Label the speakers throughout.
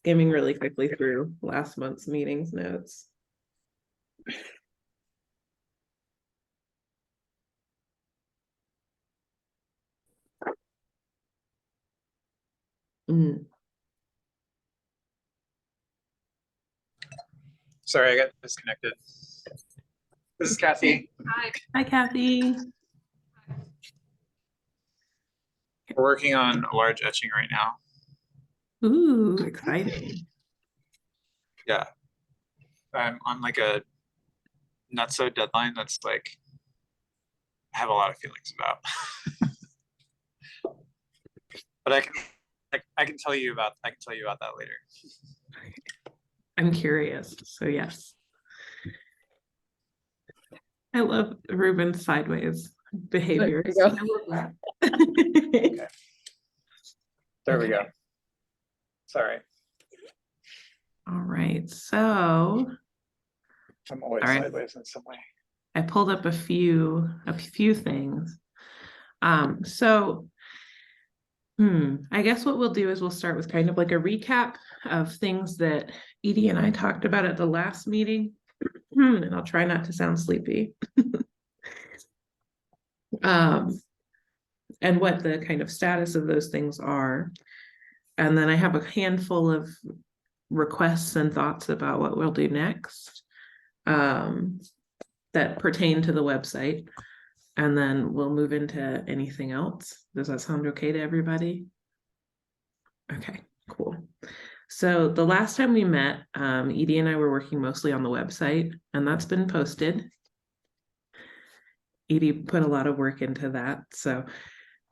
Speaker 1: skimming really quickly through last month's meetings notes.
Speaker 2: Sorry, I got disconnected. This is Kathy.
Speaker 1: Hi, Kathy.
Speaker 2: We're working on a large etching right now.
Speaker 1: Ooh, exciting.
Speaker 2: Yeah. I'm on like a not so deadline that's like I have a lot of feelings about. But I can tell you about that later.
Speaker 1: I'm curious. So yes. I love Ruben's sideways behavior.
Speaker 2: Okay. There we go. Sorry.
Speaker 1: All right. So
Speaker 2: I'm always sideways in some way.
Speaker 1: I pulled up a few things. I guess what we'll do is we'll start with kind of like a recap of things that Edie and I talked about at the last meeting. And I'll try not to sound sleepy. And what the kind of status of those things are. And then I have a handful of requests and thoughts about what we'll do next that pertain to the website. And then we'll move into anything else. Does that sound okay to everybody? Okay, cool. So the last time we met, Edie and I were working mostly on the website, and that's been posted. Edie put a lot of work into that. So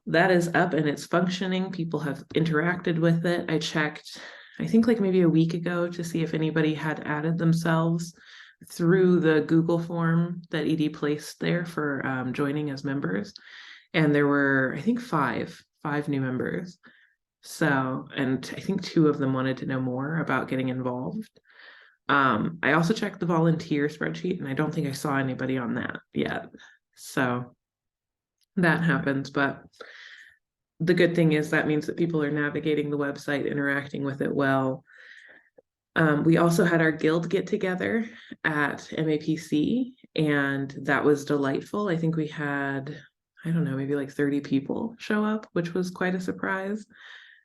Speaker 1: that is up and it's functioning. People have interacted with it. I checked, I think like maybe a week ago to see if anybody had added themselves through the Google form that Edie placed there for joining as members. And there were, I think, five new members. So, and I think 2 of them wanted to know more about getting involved. I also checked the volunteer spreadsheet and I don't think I saw anybody on that yet. So that happens, but the good thing is that means that people are navigating the website, interacting with it well. We also had our guild get together at MAPC, and that was delightful. I think we had, I don't know, maybe like 30 people show up, which was quite a surprise.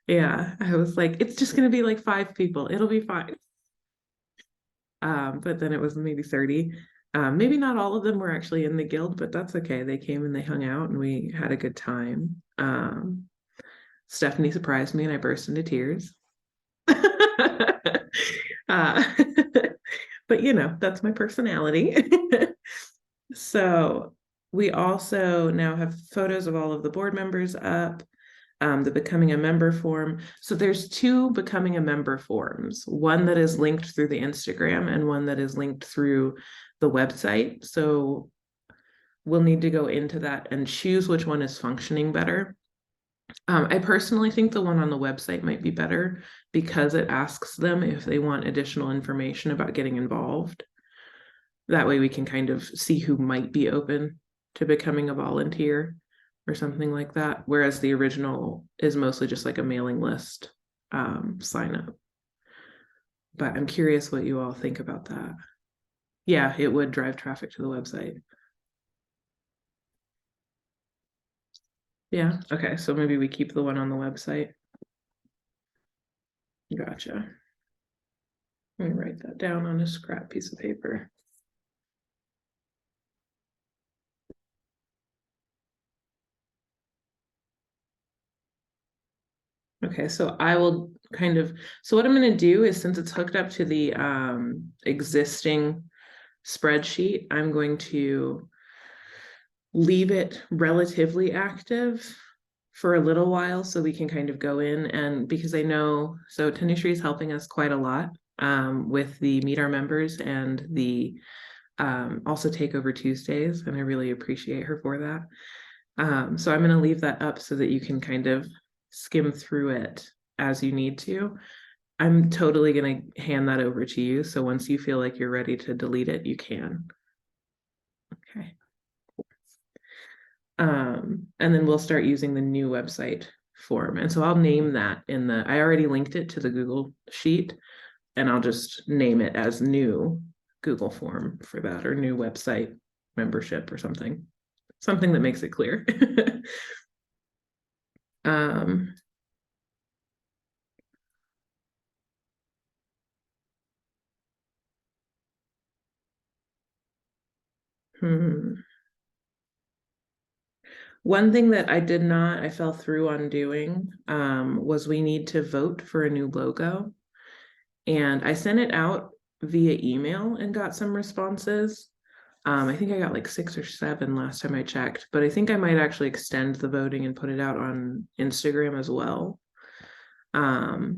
Speaker 1: Yeah, I was like, it's just going to be like 5 people. It'll be fine. But then it was maybe 30. Maybe not all of them were actually in the guild, but that's okay. They came and they hung out and we had a good time. Stephanie surprised me and I burst into tears. But you know, that's my personality. So we also now have photos of all of the board members up, the becoming a member form. So there's 2 becoming a member forms, one that is linked through the Instagram and one that is linked through the website. So we'll need to go into that and choose which one is functioning better. I personally think the one on the website might be better because it asks them if they want additional information about getting involved. That way we can kind of see who might be open to becoming a volunteer or something like that. Whereas the original is mostly just like a mailing list sign up. But I'm curious what you all think about that. Yeah, it would drive traffic to the website. Yeah, okay, so maybe we keep the one on the website. Gotcha. Let me write that down on a scrap piece of paper. Okay, so I will kind of, so what I'm going to do is, since it's hooked up to the existing spreadsheet, I'm going to leave it relatively active for a little while so we can kind of go in, and because I know, so Tanushree is helping us quite a lot with the Meet Our Members and the also Takeover Tuesdays, and I really appreciate her for that. So I'm going to leave that up so that you can kind of skim through it as you need to. I'm totally going to hand that over to you. So once you feel like you're ready to delete it, you can. Okay. And then we'll start using the new website form. And so I'll name that I already linked it to the Google Sheet, and I'll just name it as new Google form for that, or new website membership or something that makes it clear. um One thing that I fell through on doing, was we need to vote for a new logo. And I sent it out via email and got some responses. I think I got like 6 or 7 last time I checked, but I think I might actually extend the voting and put it out on Instagram as well. But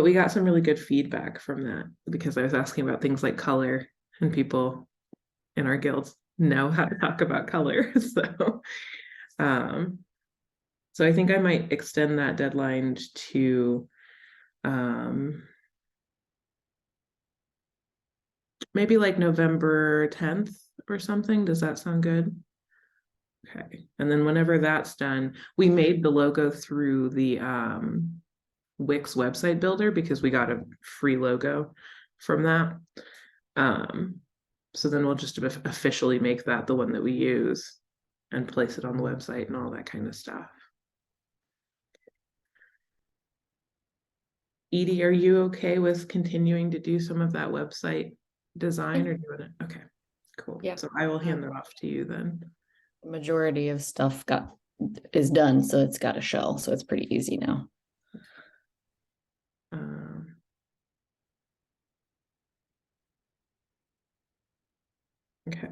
Speaker 1: we got some really good feedback from that, because I was asking about things like color, and people in our guilds know how to talk about color. Um, so I think I might extend that deadline to maybe like November 10th or something. Does that sound good? Okay. And then whenever that's done, we made the logo through the Wix website builder, because we got a free logo from that. So then we'll just officially make that the one that we use and place it on the website and all that kind of stuff. Edie, are you okay with continuing to do some of that website design, or doing it? Okay, cool.
Speaker 3: Yeah.
Speaker 1: So I will hand that off to you then.
Speaker 3: The majority of stuff is done, so it's got a shell, so it's pretty easy now.
Speaker 1: Okay.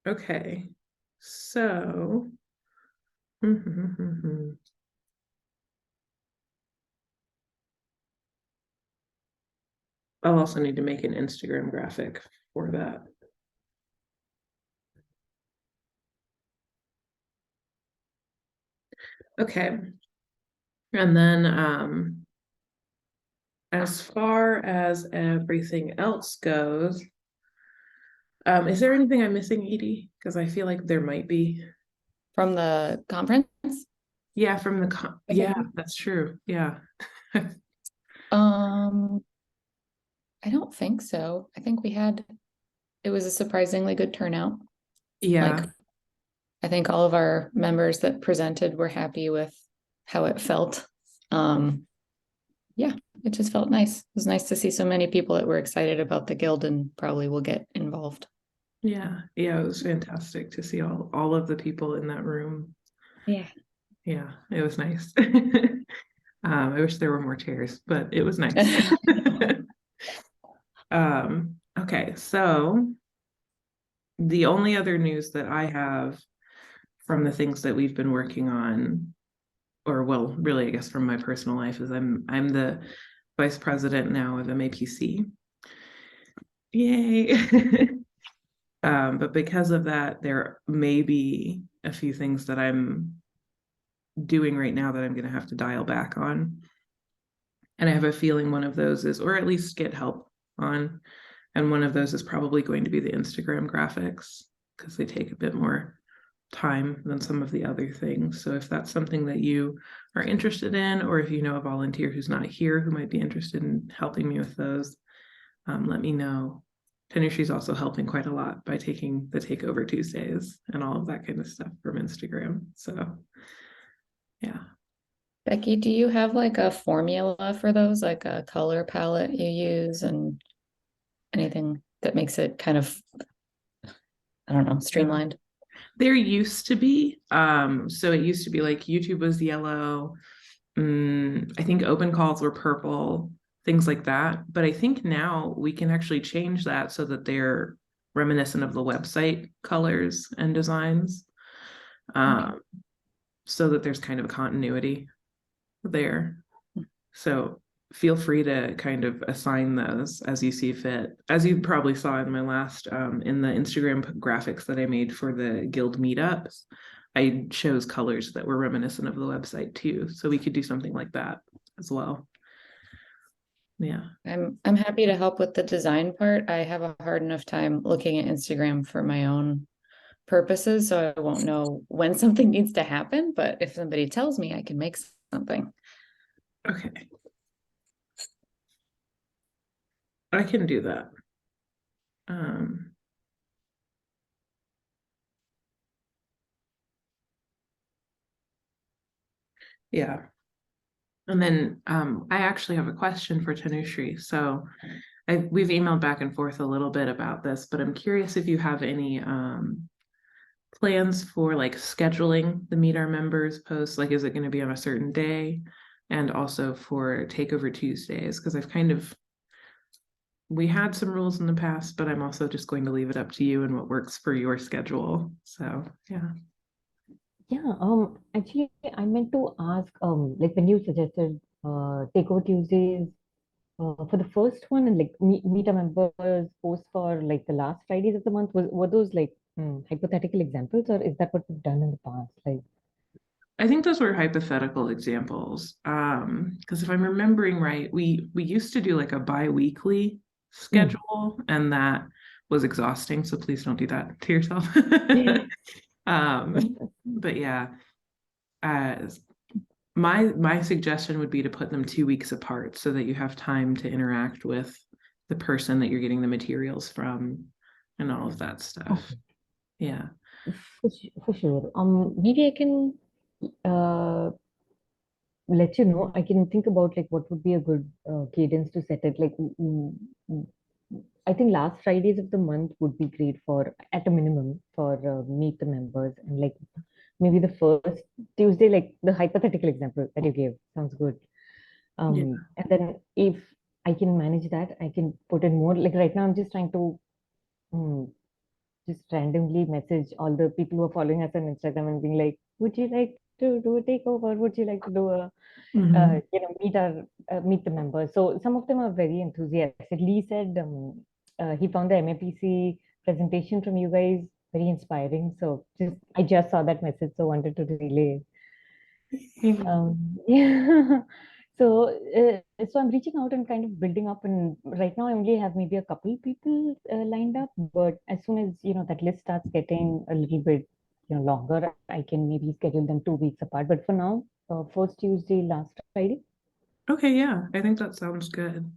Speaker 1: Okay. So I'll also need to make an Instagram graphic for that. Okay. And then as far as everything else goes, is there anything I'm missing, Edie? Because I feel like there might be.
Speaker 3: From the conference?
Speaker 1: Yeah, from the yeah, that's true. Yeah.
Speaker 3: I don't think so. I think it was a surprisingly good turnout.
Speaker 1: Yeah.
Speaker 3: Like, I think all of our members that presented were happy with how it felt. Yeah, it just felt nice. It was nice to see so many people that were excited about the guild and probably will get involved.
Speaker 1: Yeah, it was fantastic to see all of the people in that room.
Speaker 3: Yeah.
Speaker 1: Yeah, it was nice. I wish there were more chairs, but it was nice. Okay, so the only other news that I have from the things that we've been working on, or well, really, I guess from my personal life, is I'm the vice president now of MAPC. Yay. But because of that, there may be a few things that I'm doing right now that I'm going to have to dial back on. And I have a feeling one of those is, or at least get help on, and one of those is probably going to be the Instagram graphics, because they take a bit more time than some of the other things. So if that's something that you are interested in, or if you know a volunteer who's not here who might be interested in helping me with those, let me know. Tanushi's also helping quite a lot by taking the Takeover Tuesdays and all of that kind of stuff from Instagram. So yeah.
Speaker 3: Becky, do you have like a formula for those, like a color palette you use and anything that makes it kind of, I don't know, streamlined?
Speaker 1: There used to be. So it used to be like YouTube was yellow. I think open calls were purple, things like that. But I think now we can actually change that so that they're reminiscent of the website colors and designs. So that there's kind of a continuity there. So feel free to kind of assign those as you see fit. As you probably saw in my last, in the Instagram graphics that I made for the guild meetups, I chose colors that were reminiscent of the website too. So we could do something like that as well. Yeah.
Speaker 3: I'm happy to help with the design part. I have a hard enough time looking at Instagram for my own purposes, so I won't know when something needs to happen, but if somebody tells me, I can make something.
Speaker 1: Okay. I can do that. Um, yeah. And then I actually have a question for Tanushree. So we've emailed back and forth a little bit about this, but I'm curious if you have any plans for like scheduling the Meet Our Members posts. Like, is it going to be on a certain day? And also for Takeover Tuesdays, because we had some rules in the past, but I'm also just going to leave it up to you and what works for your schedule. So yeah.
Speaker 4: Yeah, actually, I meant to ask, like when you suggested Takeover Tuesdays, for the first one, and like meet a members post for like the last Fridays of the month, were those like hypothetical examples, or is that what we've done in the past? Like,
Speaker 1: I think those were hypothetical examples. Because if I'm remembering right, we used to do like a bi-weekly schedule, and that was exhausting. So please don't do that to yourself. But yeah, my suggestion would be to put them 2 weeks apart so that you have time to interact with the person that you're getting the materials from and all of that stuff.
Speaker 4: Okay.
Speaker 1: Yeah.
Speaker 4: For sure. Maybe I can let you know. I can think about like what would be a good cadence to set it. Like, mm, I think last Fridays of the month would be great for, at a minimum, for meet the members, and like maybe the first Tuesday, like the hypothetical example that you gave, sounds good.
Speaker 1: Yeah.
Speaker 4: And then if I can manage that, I can put in more. Like right now, I'm just trying to just randomly message all the people who are following us on Instagram and being like, would you like to do a takeover? Would you like to do a,
Speaker 1: Mhm.
Speaker 4: meet the members? So some of them are very enthusiastic. Lee said he found the MAPC presentation from you guys very inspiring. So I just saw that message, so wanted to relay. Yeah. So I'm reaching out and kind of building up, and right now I only have maybe a couple people lined up. But as soon as that list starts getting a little bit longer, I can maybe schedule them 2 weeks apart. But for now, first Tuesday, last Friday.
Speaker 1: Okay, yeah, I think that sounds good.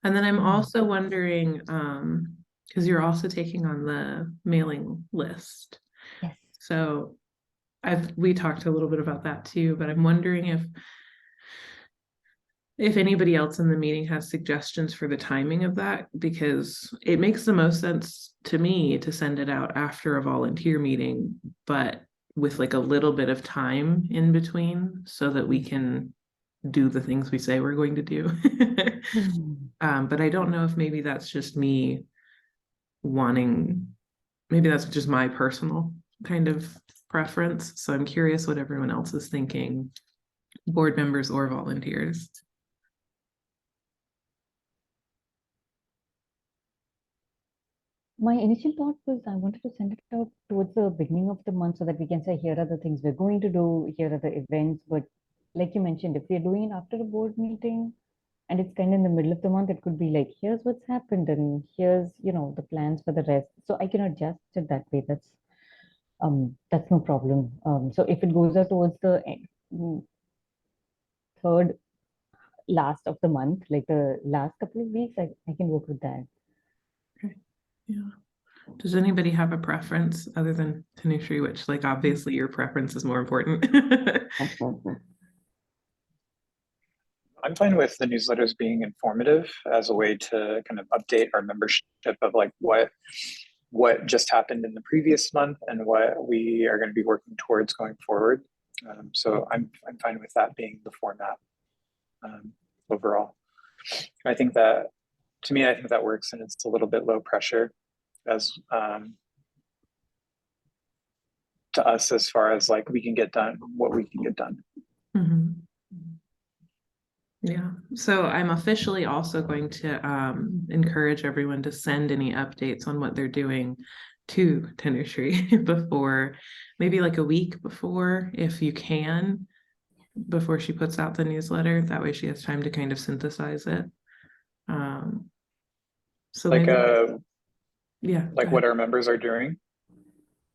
Speaker 1: And then I'm also wondering, because you're also taking on the mailing list.
Speaker 4: Yes.
Speaker 1: So we talked a little bit about that too, but I'm wondering if anybody else in the meeting has suggestions for the timing of that, because it makes the most sense to me to send it out after a volunteer meeting, but with like a little bit of time in between so that we can do the things we say we're going to do. But I don't know if maybe that's just me maybe that's just my personal kind of preference. So I'm curious what everyone else is thinking, board members or volunteers.
Speaker 4: My initial thought was I wanted to send it out towards the beginning of the month so that we can say, here are the things we're going to do, here are the events. But like you mentioned, if we're doing it after a board meeting and it's kind of in the middle of the month, it could be like, here's what's happened and here's, the plans for the rest. So I can adjust it that way. That's no problem. So if it goes out towards the third last of the month, like the last couple of weeks, I can work with that.
Speaker 1: Okay. Yeah. Does anybody have a preference other than Tanushree, which like obviously your preference is more important?
Speaker 2: I'm fine with the newsletters being informative as a way to kind of update our membership of like what just happened in the previous month and what we are going to be working towards going forward. So I'm fine with that being the format overall. I think that, to me, I think that works, and it's a little bit low pressure as to us as far as like we can get done what we can get done.
Speaker 1: Mhm. Yeah, so I'm officially also going to encourage everyone to send any updates on what they're doing to Tanushree before, maybe like a week before, if you can, before she puts out the newsletter. That way she has time to kind of synthesize it. So
Speaker 2: Like
Speaker 1: maybe, yeah,
Speaker 2: like what our members are doing.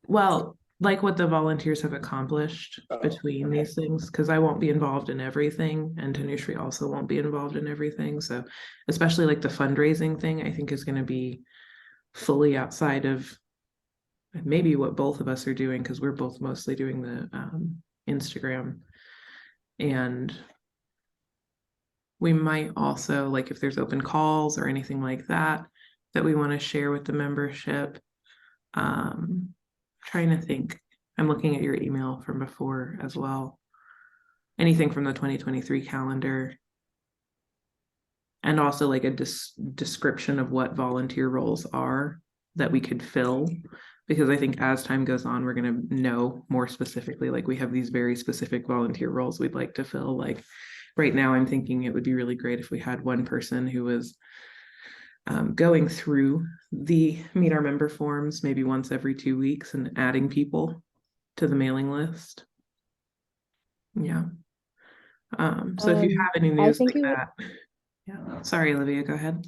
Speaker 1: Well, like what the volunteers have accomplished
Speaker 2: Oh,
Speaker 1: between
Speaker 2: okay.
Speaker 1: these things, because I won't be involved in everything, and Tanushree also won't be involved in everything. So, especially like the fundraising thing, I think is going to be fully outside of maybe what both of us are doing, because we're both mostly doing the Instagram. And we might also, like, if there's open calls or anything like that, that we want to share with the membership. Trying to think. I'm looking at your email from before as well. Anything from the 2023 calendar. And also like a description of what volunteer roles are that we could fill. Because I think as time goes on, we're going to know more specifically, like we have these very specific volunteer roles we'd like to fill. Like right now, I'm thinking it would be really great if we had one person who was going through the Meet Our Member forms maybe once every 2 weeks and adding people to the mailing list. Yeah. So if you have any
Speaker 5: I
Speaker 1: news
Speaker 5: think
Speaker 1: like
Speaker 5: it would,
Speaker 1: that, yeah. Sorry, Olivia, go ahead.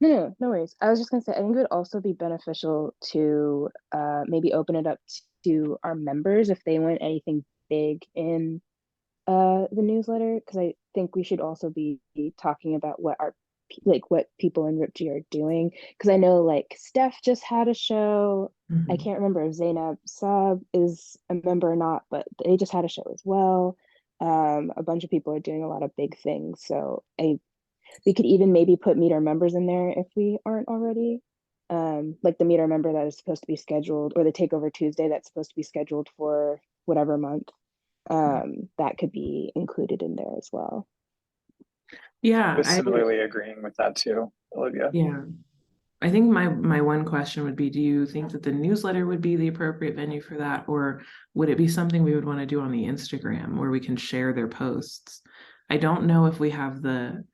Speaker 5: no worries. I was just gonna say, I think it would also be beneficial to maybe open it up to our members if they want anything big in the newsletter, because I think we should also be talking about what our like what people in RIPG are doing. Because I know like Steph just had a show. I can't remember if Zainab Saab is a member or not, but they just had a show as well. A bunch of people are doing a lot of big things, so we could even maybe put Meet Our Members in there if we aren't already. Like the Meet Our Member that is supposed to be scheduled, or the Takeover Tuesday that's supposed to be scheduled for whatever month. That could be included in there as well.
Speaker 2: I
Speaker 1: Yeah,
Speaker 2: was
Speaker 1: I would,
Speaker 2: similarly agreeing with that too, Olivia.
Speaker 1: yeah. I think my one question would be, do you think that the newsletter would be the appropriate venue for that, or would it be something we would want to do on the Instagram where we can share their posts? I don't know if we have the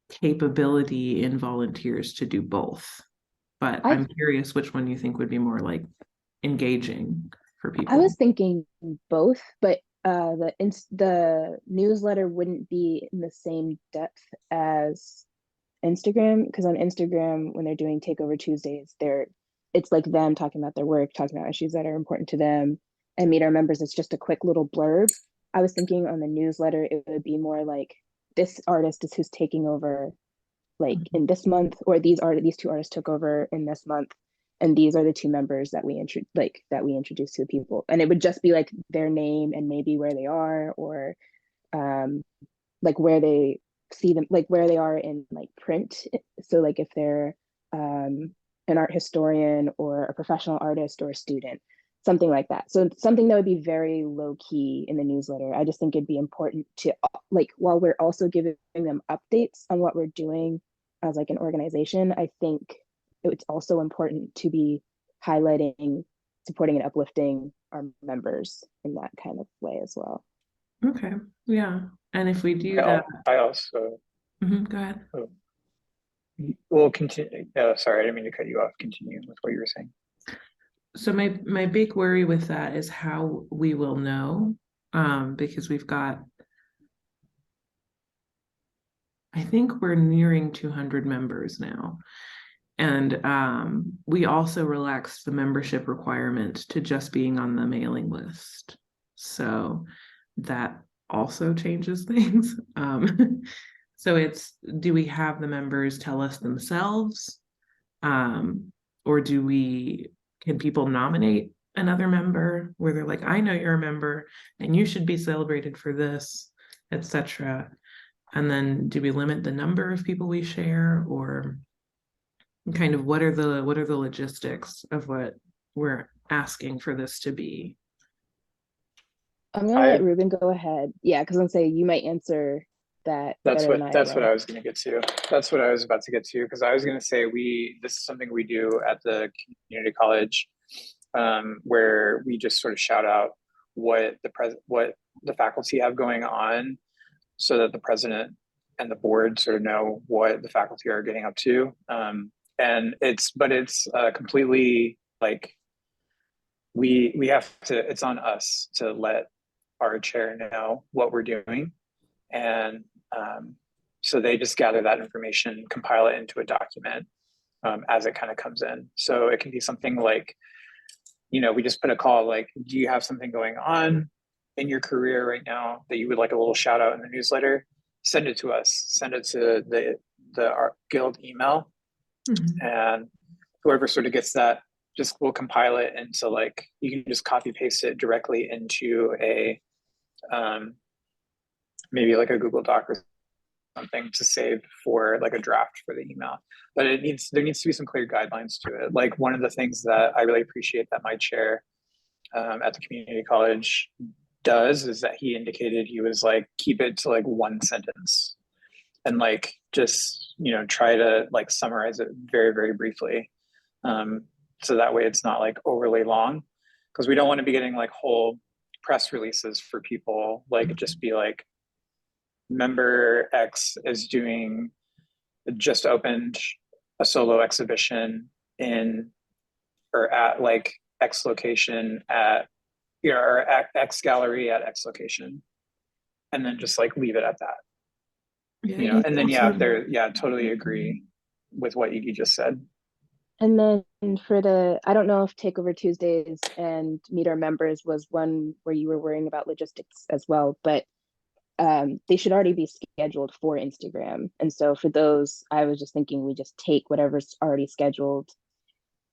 Speaker 1: capability in volunteers to do both, but
Speaker 5: I
Speaker 1: I'm curious which one you think would be more like engaging for
Speaker 5: I
Speaker 1: people.
Speaker 5: was thinking both, but the newsletter wouldn't be in the same depth as Instagram, because on Instagram when they're doing Takeover Tuesdays, it's like them talking about their work, talking about issues that are important to them, and Meet Our Members. It's just a quick little blurb. I was thinking on the newsletter it would be more like this artist is who's taking over like in this month, or these two artists took over in this month, and these are the two members that we introduced to the people, and it would just be like their name and maybe where they are, or um like where they see them, like where they are in like print. So like if they're an art historian or a professional artist or a student, something like that. So something that would be very low key in the newsletter. I just think it'd be important to, like, while we're also giving them updates on what we're doing as like an organization, I think it's also important to be highlighting, supporting and uplifting our members in that kind of way as well.
Speaker 1: Okay, yeah. And if we do that,
Speaker 2: I also
Speaker 1: go ahead.
Speaker 2: will continue. Sorry, I didn't mean to cut you off. Continue with what you were saying.
Speaker 1: So my big worry with that is how we will know, because we've got, I think we're nearing 200 members now. And we also relaxed the membership requirement to just being on the mailing list. So that also changes things. So it's, do we have the members tell us themselves? Or can people nominate another member where they're like, I know you're a member and you should be celebrated for this, etc. And then do we limit the number of people we share, or kind of what are the logistics of what we're asking for this to be?
Speaker 5: I'm gonna let Ruben go ahead. Yeah, because I'm saying you might answer that better than I
Speaker 2: That's what
Speaker 5: will.
Speaker 2: I was going to get to. That's what I was about to get to, because I was going to say this is something we do at the community college, where we just sort of shout out what the faculty have going on, so that the president and the board sort of know what the faculty are getting up to. And it's completely like we have to. It's on us to let our chair know what we're doing, and so they just gather that information, compile it into a document as it kind of comes in. So it can be something like we just put a call like, do you have something going on in your career right now that you would like a little shout out in the newsletter? Send it to us. Send it to our guild email,
Speaker 1: Mhm.
Speaker 2: and whoever sort of gets that, just we'll compile it into like, you can just copy paste it directly into a maybe like a Google Doc or something to save for like a draft for the email. But there needs to be some clear guidelines to it. Like one of the things that I really appreciate that my chair at the community college does is that he indicated he was like, keep it to like one sentence and like just try to like summarize it very, very briefly, so that way it's not like overly long, because we don't want to be getting like whole press releases for people, like just be like, member X is doing, just opened a solo exhibition in or at like X location at or at X gallery at X location, and then just like leave it at that.
Speaker 1: Yeah,
Speaker 2: And then totally agree with what you just said.
Speaker 5: And then for I don't know if Takeover Tuesdays and Meet Our Members was one where you were worrying about logistics as well, but they should already be scheduled for Instagram. And so for those, I was just thinking we just take whatever's already scheduled.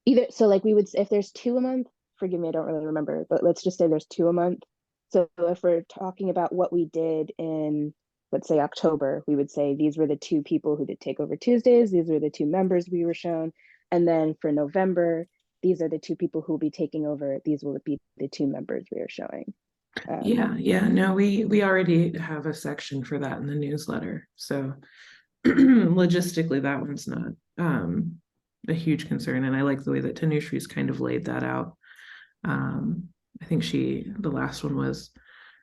Speaker 5: Either so like we would, if there's 2 a month, forgive me, I don't really remember, but let's just say there's 2 a month. So if we're talking about what we did in, let's say October, we would say these were the 2 people who did Takeover Tuesdays, these were the 2 members we were shown. And then for November, these are the 2 people who will be taking over, these will be the 2 members we are showing.
Speaker 1: yeah, no, we already have a section for that in the newsletter. So logistically, that one's not a huge concern. And I like the way that Tanushri's kind of laid that out. I think the last one was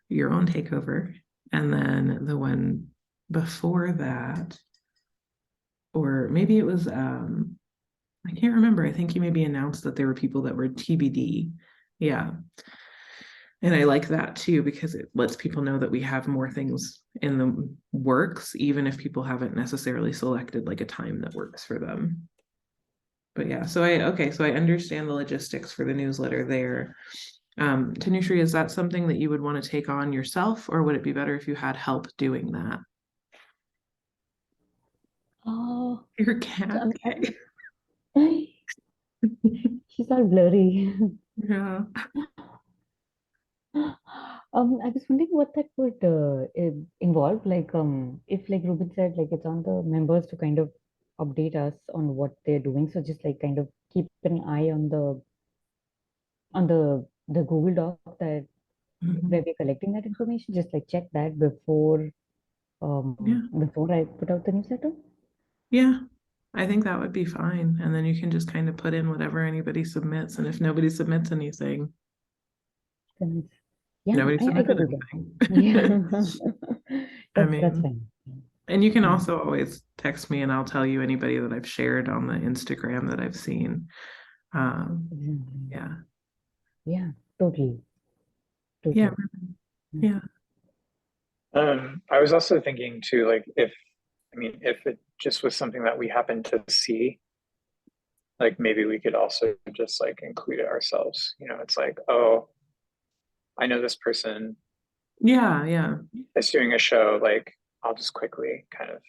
Speaker 1: your own takeover. And then the one before that, or maybe it was, I can't remember. I think you maybe announced that there were people that were TBD. Yeah. And I like that too, because it lets people know that we have more things in the works, even if people haven't necessarily selected like a time that works for them. But yeah, so I understand the logistics for the newsletter there. Tanushri, is that something that you would want to take on yourself, or would it be better if you had help doing that?
Speaker 4: Oh,
Speaker 1: Your cat.
Speaker 4: she's all blurry.
Speaker 1: Yeah.
Speaker 4: I was wondering what that would involve. Like, if like Ruben said, like it's on the members to kind of update us on what they're doing. So just like kind of keep an eye on the Google Doc that
Speaker 1: Mhm.
Speaker 4: where we're collecting that information. Just like check that
Speaker 1: Yeah.
Speaker 4: before I put out the newsletter.
Speaker 1: Yeah. I think that would be fine. And then you can just kind of put in whatever anybody submits. And if nobody submits anything,
Speaker 4: Then yeah,
Speaker 1: nobody
Speaker 4: I
Speaker 1: submitted
Speaker 4: could do that.
Speaker 1: anything.
Speaker 4: Yeah,
Speaker 1: I
Speaker 4: that's
Speaker 1: mean,
Speaker 4: fine.
Speaker 1: and you can
Speaker 4: Yeah,
Speaker 1: also always text me and I'll tell you anybody that I've shared on the Instagram that I've seen.
Speaker 4: exactly.
Speaker 1: Yeah.
Speaker 4: Yeah, totally,
Speaker 1: Yeah.
Speaker 4: totally.
Speaker 1: Yeah.
Speaker 2: I was also thinking too, like if it just was something that we happened to see, like maybe we could also just like include it ourselves. It's like, oh, I know this person
Speaker 1: Yeah. Yeah.
Speaker 2: is doing a show, like I'll just quickly kind of,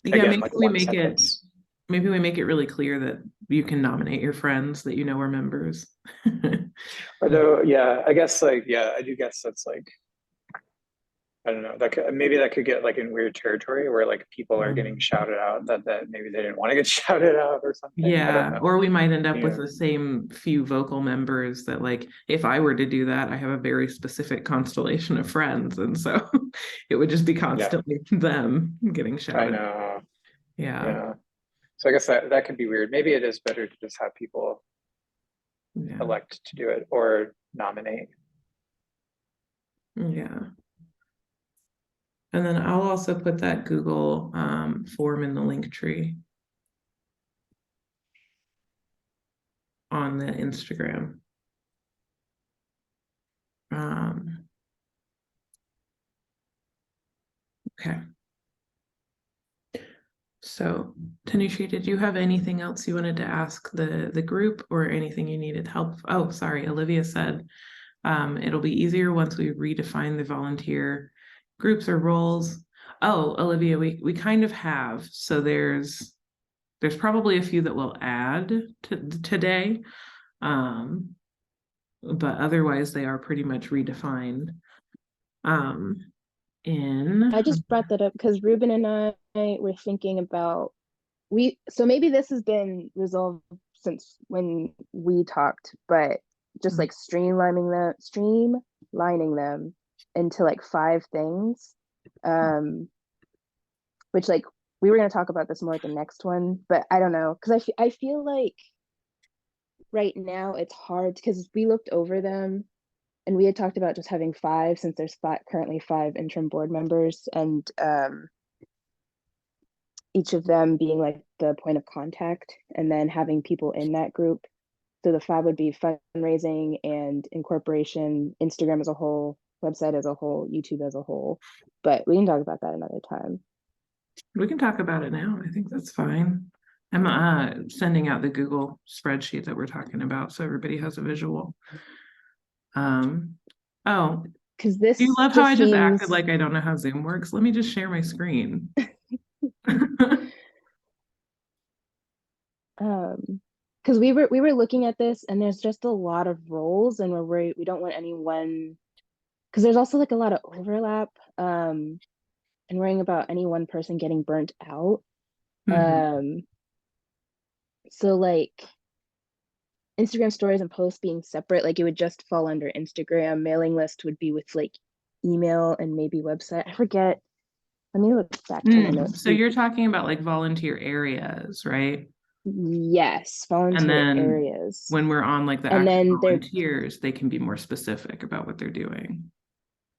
Speaker 1: Yeah.
Speaker 2: again, like one sentence.
Speaker 1: Maybe we make it really clear that you can nominate your friends that you know are members.
Speaker 2: Although, yeah, I guess like, yeah, I do guess that's like, I don't know, maybe that could get like in weird territory where like people are getting shouted out that maybe they didn't want to get shouted out or something. I don't
Speaker 1: Yeah,
Speaker 2: know.
Speaker 1: or we might end up with
Speaker 2: Yeah.
Speaker 1: the same few vocal members that, like, if I were to do that, I have a very specific constellation of friends, and so it would just be constantly them getting
Speaker 2: I
Speaker 1: shouted.
Speaker 2: know.
Speaker 1: Yeah,
Speaker 2: Yeah. So I guess that could be weird. Maybe it is better to just have people
Speaker 1: yeah,
Speaker 2: elect to do it or nominate.
Speaker 1: yeah. And then I'll also put that Google form in the link tree on the Instagram. Okay. So, Tanisha, did you have anything else you wanted to ask the group or anything you needed help? Oh, sorry, Olivia said it'll be easier once we redefine the volunteer groups or roles. Oh, Olivia, we kind of have. So there's probably a few that we'll add to today. But otherwise they are pretty much redefined.
Speaker 5: I just brought that up because Ruben and I were thinking about so maybe this has been resolved since when we talked, but just like streamlining them into like 5 things. Which like we were going to talk about this more at the next one, but I don't know, because I feel like right now it's hard because we looked over them and we had talked about just having 5 since there's currently 5 interim board members, and each of them being like the point of contact, and then having people in that group. So the 5 would be fundraising and incorporation, Instagram as a whole, website as a whole, YouTube as a whole. But we can talk about that another time.
Speaker 1: We can talk about it now. I think that's fine. I'm sending out the Google spreadsheet that we're talking about so everybody has a visual. Oh,
Speaker 5: Because this
Speaker 1: do you love how I just acted
Speaker 5: seems
Speaker 1: like I don't know how Zoom works? Let me just share my screen.
Speaker 5: because we were looking at this and there's just a lot of roles, and we're worried we don't want anyone, because there's also like a lot of overlap, and worrying about any one person getting burnt out.
Speaker 1: Mhm.
Speaker 5: So like Instagram stories and posts being separate, like it would just fall under Instagram. Mailing list would be with like email and maybe website. I forget. Let me look back to my notes.
Speaker 1: So you're talking about like volunteer areas, right?
Speaker 5: Yes,
Speaker 1: And
Speaker 5: volunteer
Speaker 1: then
Speaker 5: areas.
Speaker 1: when we're on like the
Speaker 5: And
Speaker 1: active
Speaker 5: then there,
Speaker 1: volunteers, they can be more specific about what they're doing.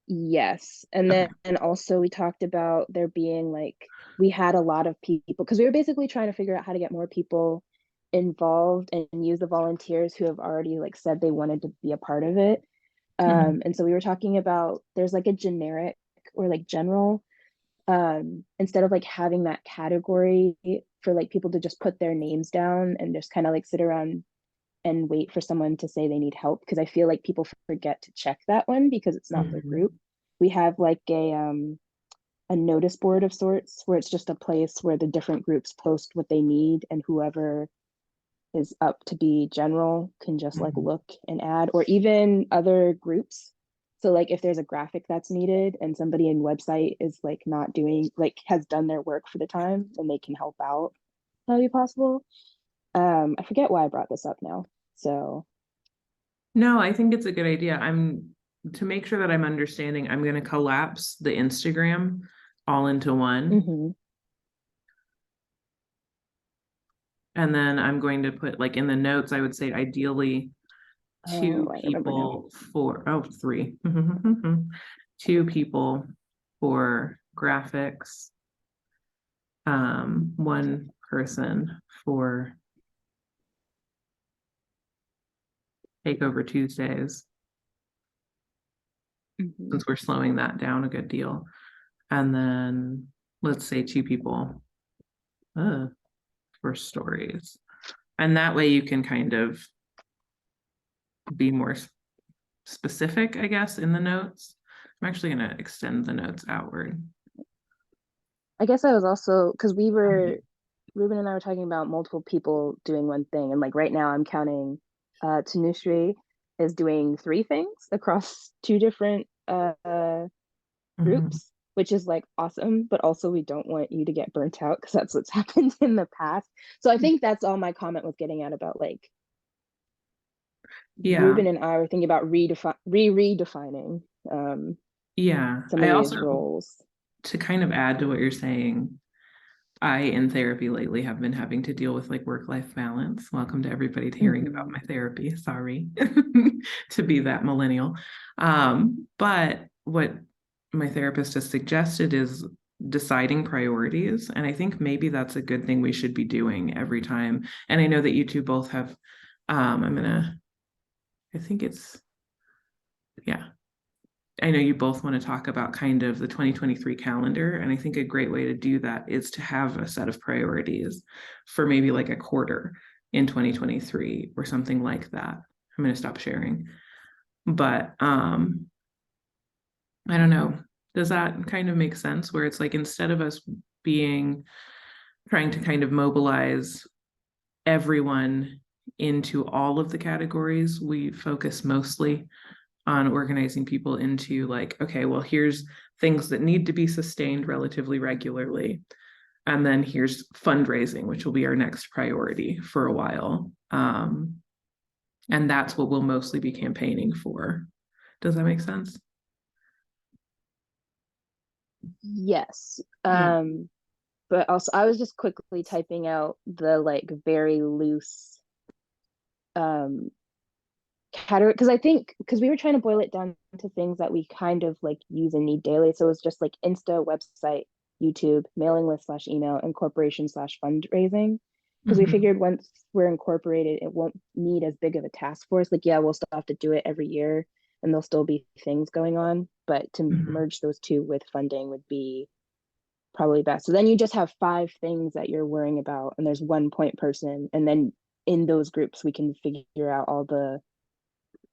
Speaker 5: yes. And
Speaker 1: Okay.
Speaker 5: then also we talked about there being like, we had a lot of people, because we were basically trying to figure out how to get more people involved and use the volunteers who have already like said they wanted to be a part of it.
Speaker 1: Mhm.
Speaker 5: And so we were talking about there's like a generic or like general, instead of like having that category for like people to just put their names down and just kind of like sit around and wait for someone to say they need help, because I feel like people forget to check that one because it's not their group. We have like a notice board of sorts where it's just a place where the different groups post what they need, and whoever is up to be general can just like look and add, or even other groups. So like if there's a graphic that's needed and somebody in website is like not doing, like has done their work for the time, then they can help out. That'll be possible. I forget why I brought this up now. So
Speaker 1: No, I think it's a good idea. To make sure that I'm understanding, I'm going to collapse the Instagram all into one. And then I'm going to put like in the notes, I would say ideally two
Speaker 5: I remember now.
Speaker 1: people for, 3, 2 people for graphics, 1 person for Takeover Tuesdays, since we're slowing that down a good deal. And then let's say 2 people for stories. And that way you can kind of be more specific, I guess, in the notes. I'm actually going to extend the notes outward.
Speaker 5: I guess I was also, because Ruben and I were talking about multiple people doing one thing, and like right now I'm counting Tanushree is doing 3 things across 2 different groups, which is like awesome, but also we don't want you to get burnt out because that's what's happened in the past. So I think that's all my comment was getting at about like,
Speaker 1: yeah,
Speaker 5: Ruben and I were thinking about redefining
Speaker 1: yeah.
Speaker 5: some
Speaker 1: I
Speaker 5: of
Speaker 1: also,
Speaker 5: these roles.
Speaker 1: to kind of add to what you're saying, I in therapy lately have been having to deal with like work-life balance. Welcome to everybody hearing about my therapy. Sorry to be that millennial. But what my therapist has suggested is deciding priorities. And I think maybe that's a good thing we should be doing every time. And I know that you two both have, I think it's, yeah. I know you both want to talk about kind of the 2023 calendar, and I think a great way to do that is to have a set of priorities for maybe like a quarter in 2023 or something like that. I'm going to stop sharing. But I don't know. Does that kind of make sense where it's like instead of us trying to kind of mobilize everyone into all of the categories, we focus mostly on organizing people into like, okay, well, here's things that need to be sustained relatively regularly. And then here's fundraising, which will be our next priority for a while. And that's what we'll mostly be campaigning for. Does that make sense?
Speaker 5: Yes.
Speaker 1: Yeah.
Speaker 5: But also I was just quickly typing out the like very loose category, because I think because we were trying to boil it down to things that we kind of like use and need daily. So it's just like Insta, website, YouTube, mailing list slash email, incorporation slash fundraising. Because we
Speaker 1: Mhm.
Speaker 5: figured once we're incorporated, it won't need as big of a task force. Like, yeah, we'll still have to do it every year and there'll still be things going on. But to
Speaker 1: Mhm.
Speaker 5: merge those two with funding would be probably best. So then you just have 5 things that you're worrying about, and there's one point person. And then in those groups, we can figure out all the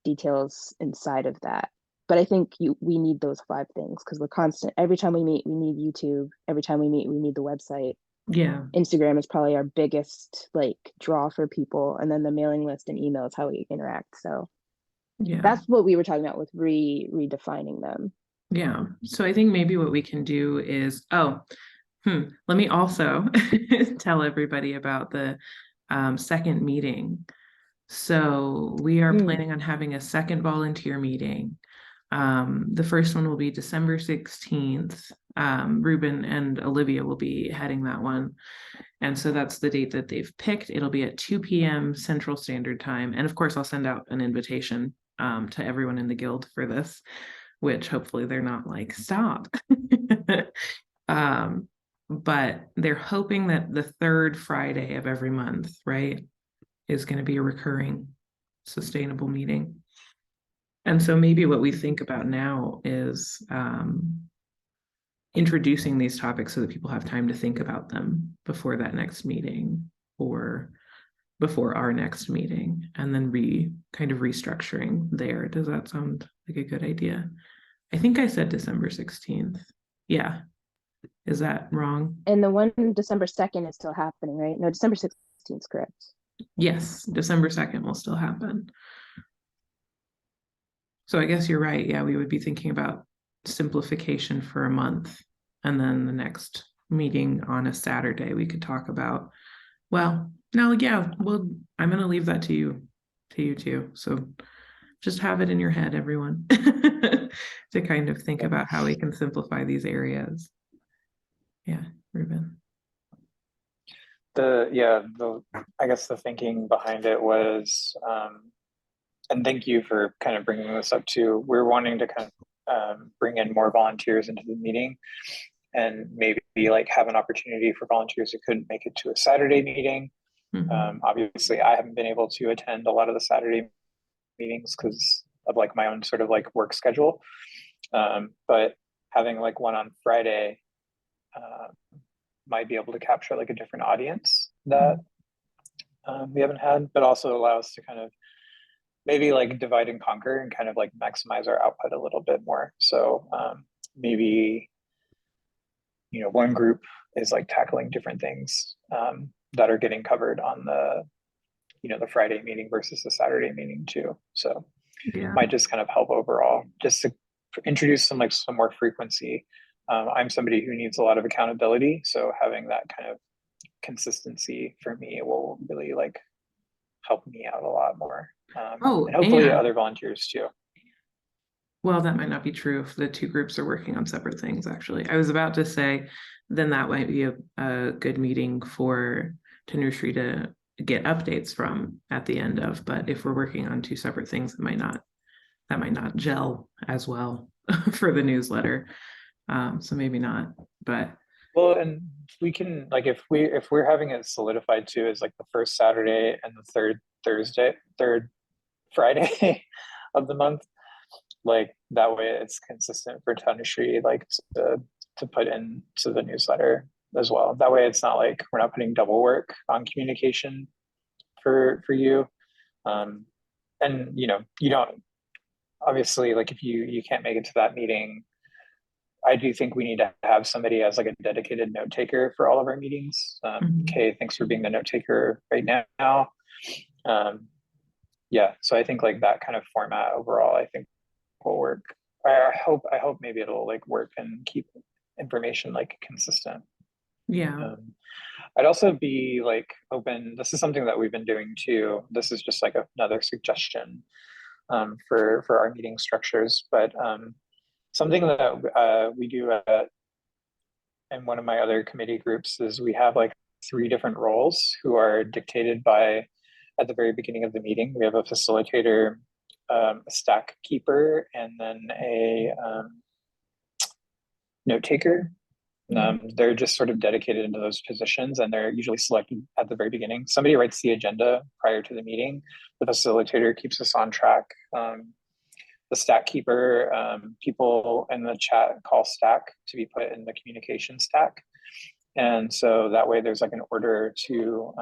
Speaker 5: details inside of that. But I think we need those 5 things because we're constant. Every time we meet, we need YouTube. Every time we meet, we need the website.
Speaker 1: Yeah.
Speaker 5: Instagram is probably our biggest like draw for people, and then the mailing list and email is how we interact. So
Speaker 1: Yeah.
Speaker 5: that's what we were talking about with redefining them.
Speaker 1: Yeah. So I think maybe what we can do is, let me also tell everybody about the second meeting. So we are planning on having a second volunteer meeting. The first one will be December 16th. Ruben and Olivia will be heading that one. And so that's the date that they've picked. It'll be at 2 p.m. Central Standard Time. And of course, I'll send out an invitation to everyone in the guild for this, which hopefully they're not like, stop. But they're hoping that the third Friday of every month, right, is going to be a recurring sustainable meeting. And so maybe what we think about now is introducing these topics so that people have time to think about them before that next meeting or before our next meeting, and then kind of restructuring there. Does that sound like a good idea? I think I said December 16th. Yeah. Is that wrong?
Speaker 5: And the one December 2nd is still happening, right? No, December 16th is correct.
Speaker 1: Yes, December 2nd will still happen. So I guess you're right. Yeah, we would be thinking about simplification for a month. And then the next meeting on a Saturday, we could talk about, well, no, yeah, well, I'm going to leave that to you too. So just have it in your head, everyone, to kind of think about how we can simplify these areas. Yeah, Ruben.
Speaker 2: I guess the thinking behind it was, and thank you for kind of bringing this up too. We're wanting to kind of bring in more volunteers into the meeting, and maybe like have an opportunity for volunteers who couldn't make it to a Saturday meeting. Obviously, I haven't been able to attend a lot of the Saturday meetings because of like my own sort of like work schedule. But having like one on Friday might be able to capture like a different audience that we haven't had, but also allow us to kind of maybe like divide and conquer and kind of like maximize our output a little bit more. So maybe, one group is like tackling different things that are getting covered on the Friday meeting versus the Saturday meeting too. So might just kind of help overall, just to introduce some more frequency. I'm somebody who needs a lot of accountability, so having that kind of consistency for me will really like help me out a lot more. And hopefully
Speaker 1: and
Speaker 2: other volunteers too.
Speaker 1: well, that might not be true if the two groups are working on separate things, actually. I was about to say, then that might be a good meeting for Tanushree to get updates from at the end of. But if we're working on two separate things, that might not gel as well for the newsletter. So maybe not, but
Speaker 2: well, and we can like if we're having it solidified too as like the first Saturday and the third Friday of the month, like that way it's consistent for Tanushree, like to put into the newsletter as well. That way it's not like we're not putting double work on communication for you. And you know, you don't, obviously, like if you can't make it to that meeting, I do think we need to have somebody as like a dedicated note taker for all of our meetings. Kay, thanks for being the note taker right now. Yeah, so I think like that kind of format overall, I think will work. I hope maybe it'll like work and keep information like consistent.
Speaker 1: Yeah.
Speaker 2: I'd also be like open, this is something that we've been doing too. This is just like another suggestion for our meeting structures, but something that we do in one of my other committee groups is we have like 3 different roles who are dictated by, at the very beginning of the meeting, we have a facilitator, a stack keeper, and then a note taker. They're just sort of dedicated into those positions, and they're usually selected at the very beginning. Somebody writes the agenda prior to the meeting. The facilitator keeps us on track. The stack keeper, people in the chat call stack to be put in the communication stack. And so that way there's like an order to,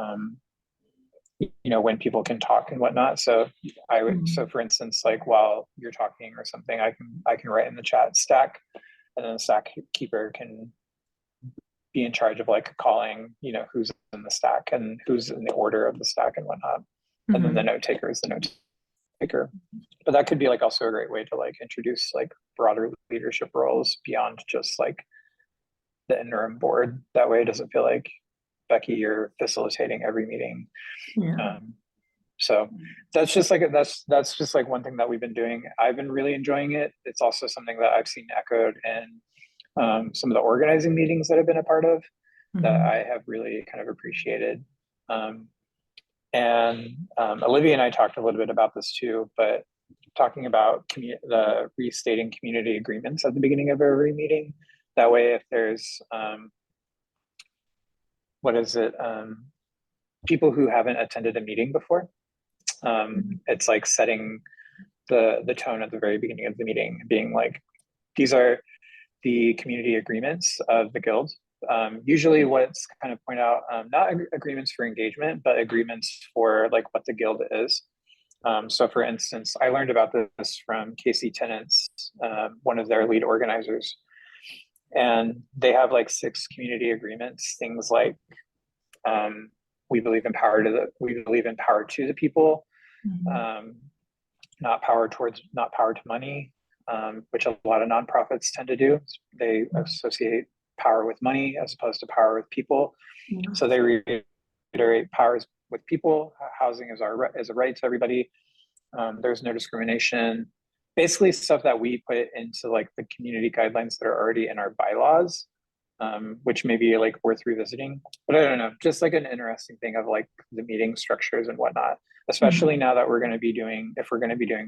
Speaker 2: you know, when people can talk and whatnot. So I would, so for instance, like while you're talking or something, I can write in the chat stack, and then the stack keeper can be in charge of like calling, you know, who's in the stack and who's in the order of the stack and whatnot. And then the note taker is the note taker. But that could be like also a great way to like introduce like broader leadership roles beyond just like the interim board. That way it doesn't feel like, Becky, you're facilitating every meeting.
Speaker 1: Yeah.
Speaker 2: So that's just like that's just like one thing that we've been doing. I've been really enjoying it. It's also something that I've seen echoed in some of the organizing meetings that I've been a part of that I have really kind of appreciated. And Olivia and I talked a little bit about this too, but talking about the restating community agreements at the beginning of every meeting. That way, if there's people who haven't attended a meeting before, it's like setting the tone at the very beginning of the meeting, being like, these are the community agreements of the guild. Usually what's kind of point out, not agreements for engagement, but agreements for like what the guild is. So for instance, I learned about this from Casey Tennant's, one of their lead organizers. And they have like 6 community agreements, things like we believe in power to the people, not power to money, which a lot of nonprofits tend to do. They associate power with money as opposed to power with people. So they reiterate powers with people. Housing is a right to everybody. There's no discrimination. Basically stuff that we put into like the community guidelines that are already in our bylaws, which may be like worth revisiting. But I don't know, just like an interesting thing of like the meeting structures and whatnot, especially now that if we're going to be doing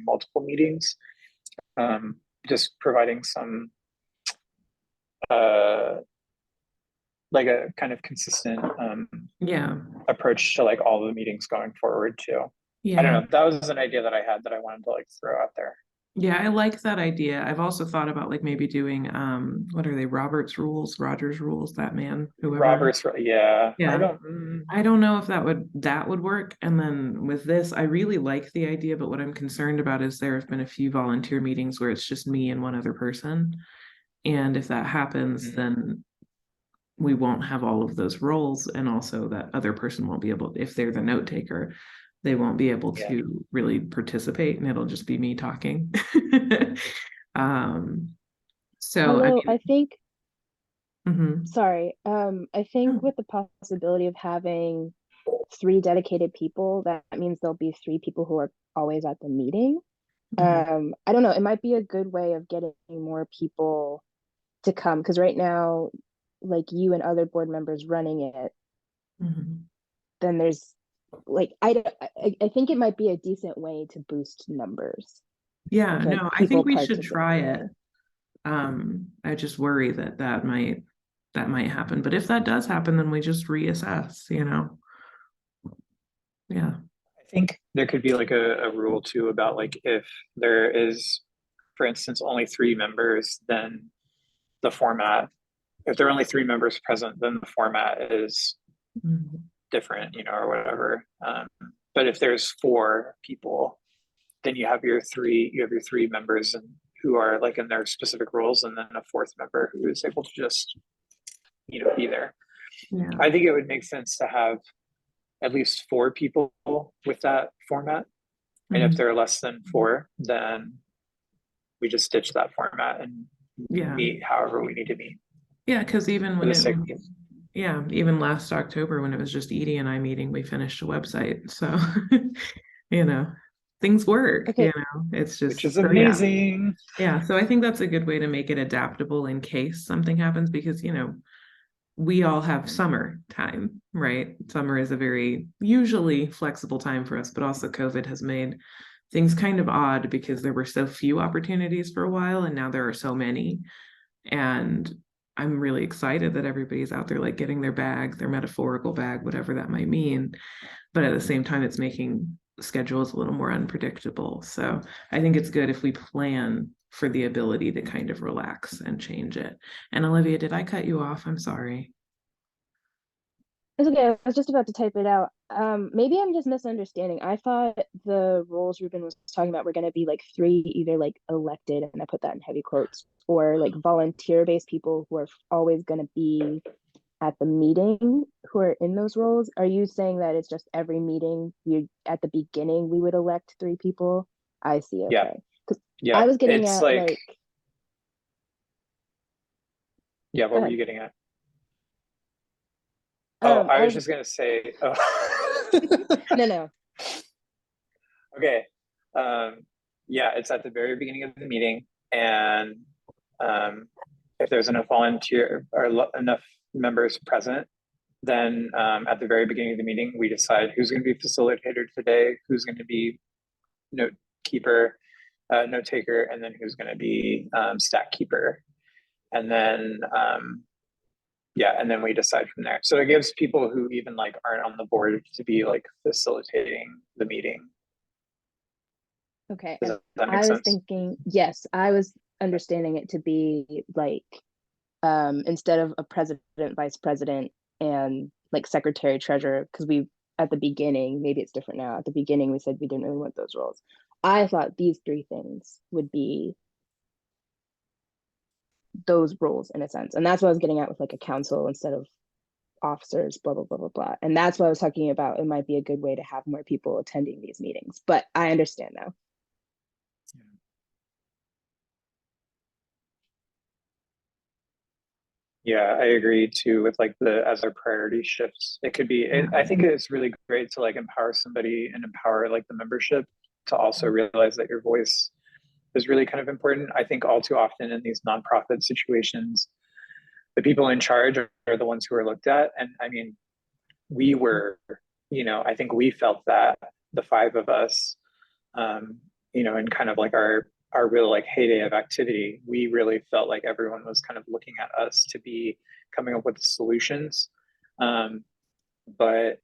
Speaker 2: multiple meetings, just providing some like a kind of consistent approach to like all the meetings going forward too. I don't know, that was an idea that I had that I wanted to like throw out there.
Speaker 1: Yeah, I like that idea. I've also thought about like maybe doing what are they, Rogers rules, that man, whoever.
Speaker 2: Robert's, yeah.
Speaker 1: I don't know if that would work. And then with this, I really like the idea, but what I'm concerned about is there have been a few volunteer meetings where it's just me and one other person. And if that happens, then we won't have all of those roles, and also that other person won't be able, if they're the note taker, they won't be able to really participate, and it'll just be me talking.
Speaker 5: So I think sorry, I think with the possibility of having 3 dedicated people, that means there'll be 3 people who are always at the meeting. I don't know, it might be a good way of getting more people to come, because right now, like you and other board members running it, then there's like I think it might be a decent way to boost numbers.
Speaker 1: Yeah, no, I think we should try it. I just worry that might happen, but if that does happen, then we just reassess, you know. Yeah,
Speaker 2: I think there could be like a rule too about like if there is for instance, only 3 members, then the format, if there are only 3 members present, then the format is
Speaker 1: Mhm.
Speaker 2: different, or whatever. But if there's 4 people, then you have your 3 members and who are like in their specific roles, and then a 4th member who is able to just, be there.
Speaker 1: Yeah.
Speaker 2: I think it would make sense to have at least 4 people with that format. And if
Speaker 1: Mhm.
Speaker 2: there are less than 4, then we just ditch that format and
Speaker 1: Yeah.
Speaker 2: meet however we need to meet
Speaker 1: Yeah, because even
Speaker 2: for
Speaker 1: when
Speaker 2: the
Speaker 1: it
Speaker 2: sake
Speaker 1: was,
Speaker 2: of.
Speaker 1: yeah, even last October when it was just Edie and I meeting, we finished a website. So, things work,
Speaker 5: Okay.
Speaker 1: it's
Speaker 2: Which
Speaker 1: just,
Speaker 2: is
Speaker 1: so yeah.
Speaker 2: amazing.
Speaker 1: Yeah, so I think that's a good way to make it adaptable in case something happens because, we all have summer time, right? Summer is a very usually flexible time for us, but also COVID has made things kind of odd because there were so few opportunities for a while and now there are so many. And I'm really excited that everybody's out there like getting their bag, their metaphorical bag, whatever that might mean. But at the same time, it's making schedules a little more unpredictable. So I think it's good if we plan for the ability to kind of relax and change it. And Olivia, did I cut you off? I'm sorry.
Speaker 5: It's okay. I was just about to type it out. Maybe I'm just misunderstanding. I thought the roles Ruben was talking about were going to be like 3 either like elected, and I put that in heavy quotes, or like volunteer-based people who are always going to be at the meeting who are in those roles. Are you saying that it's just every meeting you at the beginning we would elect 3 people? I see.
Speaker 2: Yeah.
Speaker 5: Okay. 'Cause
Speaker 2: Yeah.
Speaker 5: I was getting
Speaker 2: It's
Speaker 5: at like,
Speaker 2: yeah,
Speaker 5: go
Speaker 2: what were
Speaker 5: ahead.
Speaker 2: you getting at? Oh, I
Speaker 5: I
Speaker 2: was
Speaker 5: was
Speaker 2: just gonna say,
Speaker 5: no.
Speaker 2: Okay. Yeah, it's at the very beginning of the meeting, and if there's enough volunteer or enough members present, then at the very beginning of the meeting, we decide who's going to be facilitator today, who's going to be note keeper, note taker, and then who's going to be stat keeper, and then yeah, and then we decide from there. So it gives people who even like aren't on the board to be like facilitating the meeting.
Speaker 5: Okay.
Speaker 2: Does that make
Speaker 5: I was
Speaker 2: sense?
Speaker 5: thinking, yes, I was understanding it to be like instead of a president, vice president, and like secretary, treasurer, because we at the beginning, maybe it's different now. At the beginning, we said we didn't really want those roles. I thought these 3 things would be those roles in a sense. And that's what I was getting at with like a council instead of officers, blah, blah, blah, blah, blah. And that's what I was talking about. It might be a good way to have more people attending these meetings, but I understand now.
Speaker 2: Yeah, I agree too with like as our priority shifts. It could be, I think it's really great to like empower somebody and empower like the membership to also realize that your voice is really kind of important. I think all too often in these nonprofit situations, the people in charge are the ones who are looked at. And I mean, we were, I think we felt that the 5 of us, in kind of like our real like heyday of activity, we really felt like everyone was kind of looking at us to be coming up with solutions. But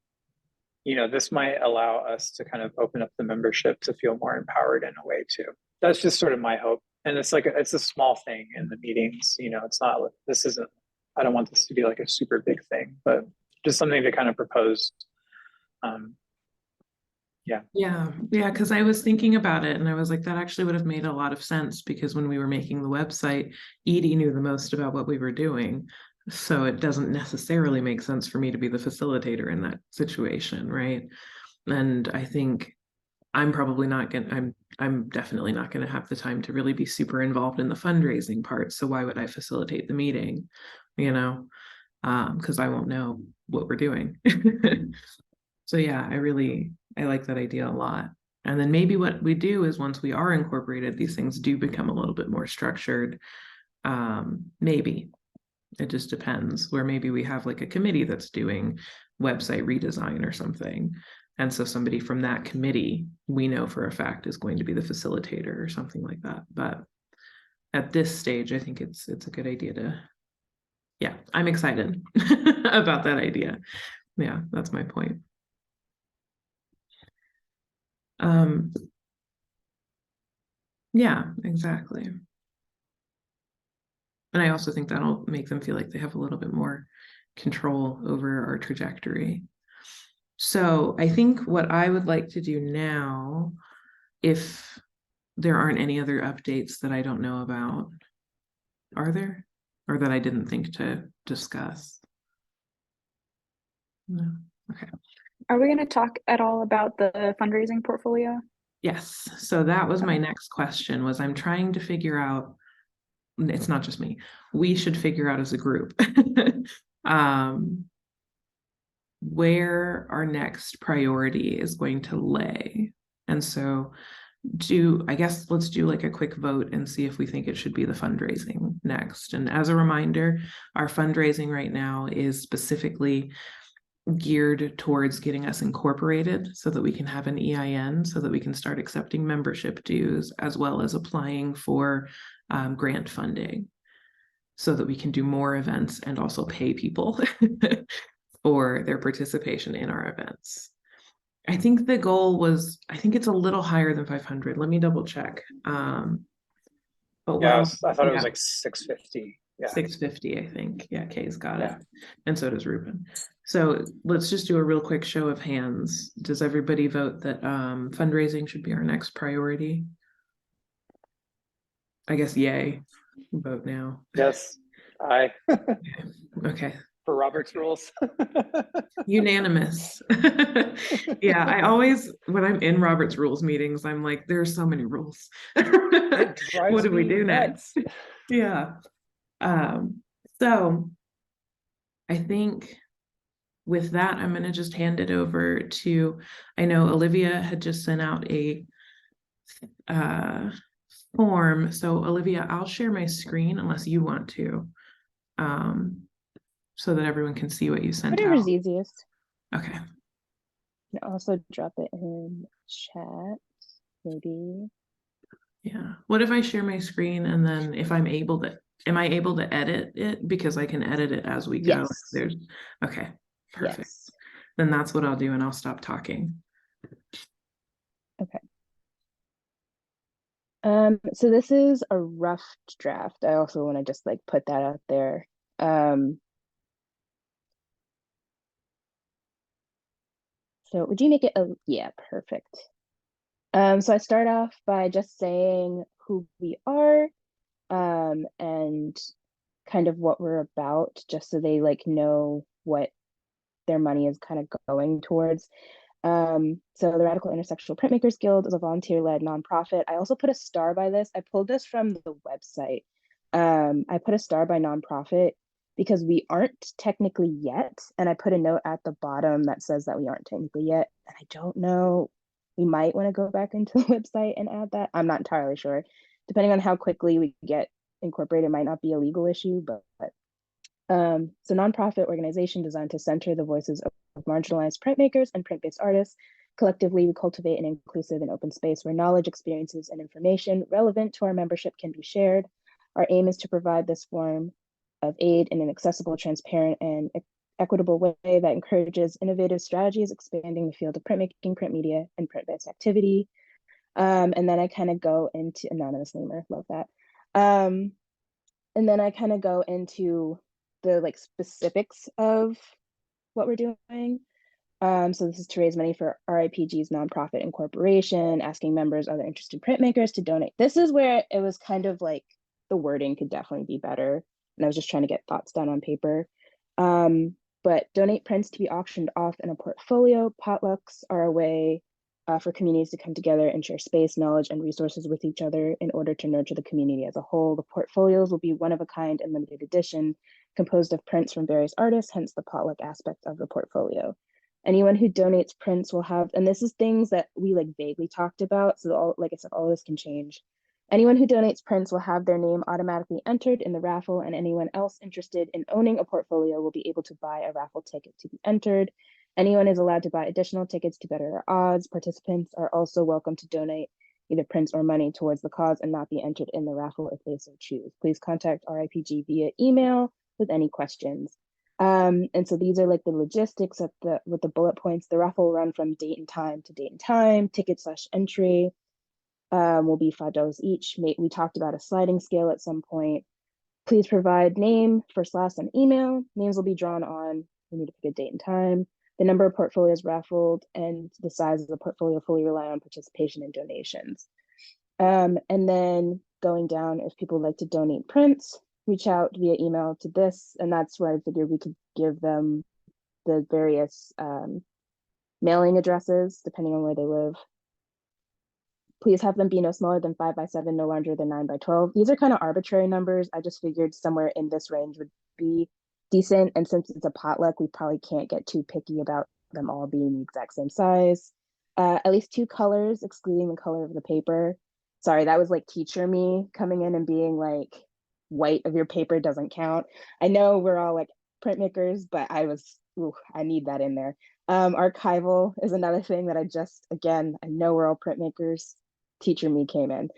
Speaker 2: this might allow us to kind of open up the membership to feel more empowered in a way too. That's just sort of my hope. And it's like it's a small thing in the meetings. It's not. This isn't. I don't want this to be like a super big thing, but just something to kind of propose.
Speaker 1: Yeah, because I was thinking about it and I was like, that actually would have made a lot of sense because when we were making the website, Edie knew the most about what we were doing. So it doesn't necessarily make sense for me to be the facilitator in that situation, right? And I think I'm probably not gonna, I'm definitely not gonna have the time to really be super involved in the fundraising part. So why would I facilitate the meeting? Because I won't know what we're doing. So yeah, I like that idea a lot. And then maybe what we do is once we are incorporated, these things do become a little bit more structured. Maybe it just depends, where maybe we have like a committee that's doing website redesign or something. And so somebody from that committee, we know for a fact is going to be the facilitator or something like that. But at this stage, I think it's a good idea yeah, I'm excited about that idea. Yeah, that's my point. Yeah, exactly. And I also think that'll make them feel like they have a little bit more control over our trajectory. So I think what I would like to do now, if there aren't any other updates that I don't know about, are there? Or that I didn't think to discuss? No. Okay.
Speaker 6: Are we going to talk at all about the fundraising portfolio?
Speaker 1: Yes. So that was my next question, was I'm trying to figure out, it's not just me, we should figure out as a group where our next priority is going to lay. And so I guess let's do like a quick vote and see if we think it should be the fundraising next. And as a reminder, our fundraising right now is specifically geared towards getting us incorporated so that we can have an EIN, so that we can start accepting membership dues, as well as applying for grant funding, so that we can do more events and also pay people for their participation in our events. I think the goal was, I think it's a little higher than 500. Let me double check. But
Speaker 2: Yeah,
Speaker 1: well,
Speaker 2: I thought it was like 650. Yeah.
Speaker 1: 650, I think. Yeah, Kay's got
Speaker 2: Yeah.
Speaker 1: it. And so does Ruben. So let's just do a real quick show of hands. Does everybody vote that fundraising should be our next priority? I guess yay. Vote now.
Speaker 2: Yes. I
Speaker 1: Okay.
Speaker 2: for Robert's rules.
Speaker 1: Unanimous. Yeah, I always, when I'm in Robert's Rules meetings, I'm like, there's so many rules.
Speaker 2: It drives
Speaker 1: What do we
Speaker 2: me
Speaker 1: do
Speaker 2: nuts.
Speaker 1: next? Yeah. So I think with that, I'm going to just hand it over to, I know Olivia had just sent out a form. So Olivia, I'll share my screen unless you want to, so that everyone can see what you sent
Speaker 5: Whatever's
Speaker 1: out.
Speaker 5: easiest.
Speaker 1: Okay.
Speaker 5: You can also drop it in chat, maybe.
Speaker 1: Yeah. What if I share my screen and then if I'm able to, am I able to edit it? Because I can edit it as we go.
Speaker 5: Yes.
Speaker 1: There's, okay, perfect.
Speaker 5: Yes.
Speaker 1: Then that's what I'll do and I'll stop talking.
Speaker 5: Okay. So this is a rough draft. I also want to just like put that out there. So would you make it yeah, perfect. So I start off by just saying who we are, and kind of what we're about, just so they like know what their money is kind of going towards. So the Radical Intersectional Printmakers Guild is a volunteer-led nonprofit. I also put a star by this. I pulled this from the website. I put a star by nonprofit because we aren't technically yet. And I put a note at the bottom that says that we aren't technically yet. And I don't know, we might want to go back into the website and add that. I'm not entirely sure. Depending on how quickly we get incorporated, it might not be a legal issue, but so nonprofit organization designed to center the voices of marginalized printmakers and print-based artists. Collectively, we cultivate an inclusive and open space where knowledge, experiences, and information relevant to our membership can be shared. Our aim is to provide this form of aid in an accessible, transparent, and equitable way that encourages innovative strategies, expanding the field of printmaking, print media, and print-based activity. And then I kind of go into anonymous namer, love that. And then I kind of go into the like specifics of what we're doing. So this is to raise money for RIPG's nonprofit incorporation, asking members, other interested printmakers to donate. This is where it was kind of like the wording could definitely be better. And I was just trying to get thoughts down on paper. But donate prints to be auctioned off in a portfolio. Potlucks are a way for communities to come together and share space, knowledge, and resources with each other in order to nurture the community as a whole. The portfolios will be one of a kind and limited edition, composed of prints from various artists, hence the potluck aspect of the portfolio. Anyone who donates prints will have, and this is things that we like vaguely talked about, so all, like I said, all of this can change. Anyone who donates prints will have their name automatically entered in the raffle, and anyone else interested in owning a portfolio will be able to buy a raffle ticket to be entered. Anyone is allowed to buy additional tickets to better our odds. Participants are also welcome to donate either prints or money towards the cause and not be entered in the raffle if they so choose. Please contact RIPG via email with any questions. And so these are like the logistics of with the bullet points. The raffle will run from date and time to date and time, ticket/entry. will be $5 each. We talked about a sliding scale at some point. Please provide name, first, last, and email. Names will be drawn on. We need to pick a date and time. The number of portfolios raffled and the size of the portfolio fully rely on participation and donations. And then going down, if people would like to donate prints, reach out via email to this. And that's where I figured we could give them the various mailing addresses, depending on where they live. Please have them be no smaller than 5x7, no larger than 9x12. These are kind of arbitrary numbers. I just figured somewhere in this range would be decent. And since it's a potluck, we probably can't get too picky about them all being the exact same size. At least 2 colors, excluding the color of the paper. Sorry, that was like teacher me coming in and being like, white of your paper doesn't count. I know we're all like printmakers, but I need that in there. Archival is another thing that I know we're all printmakers. Teacher me came in.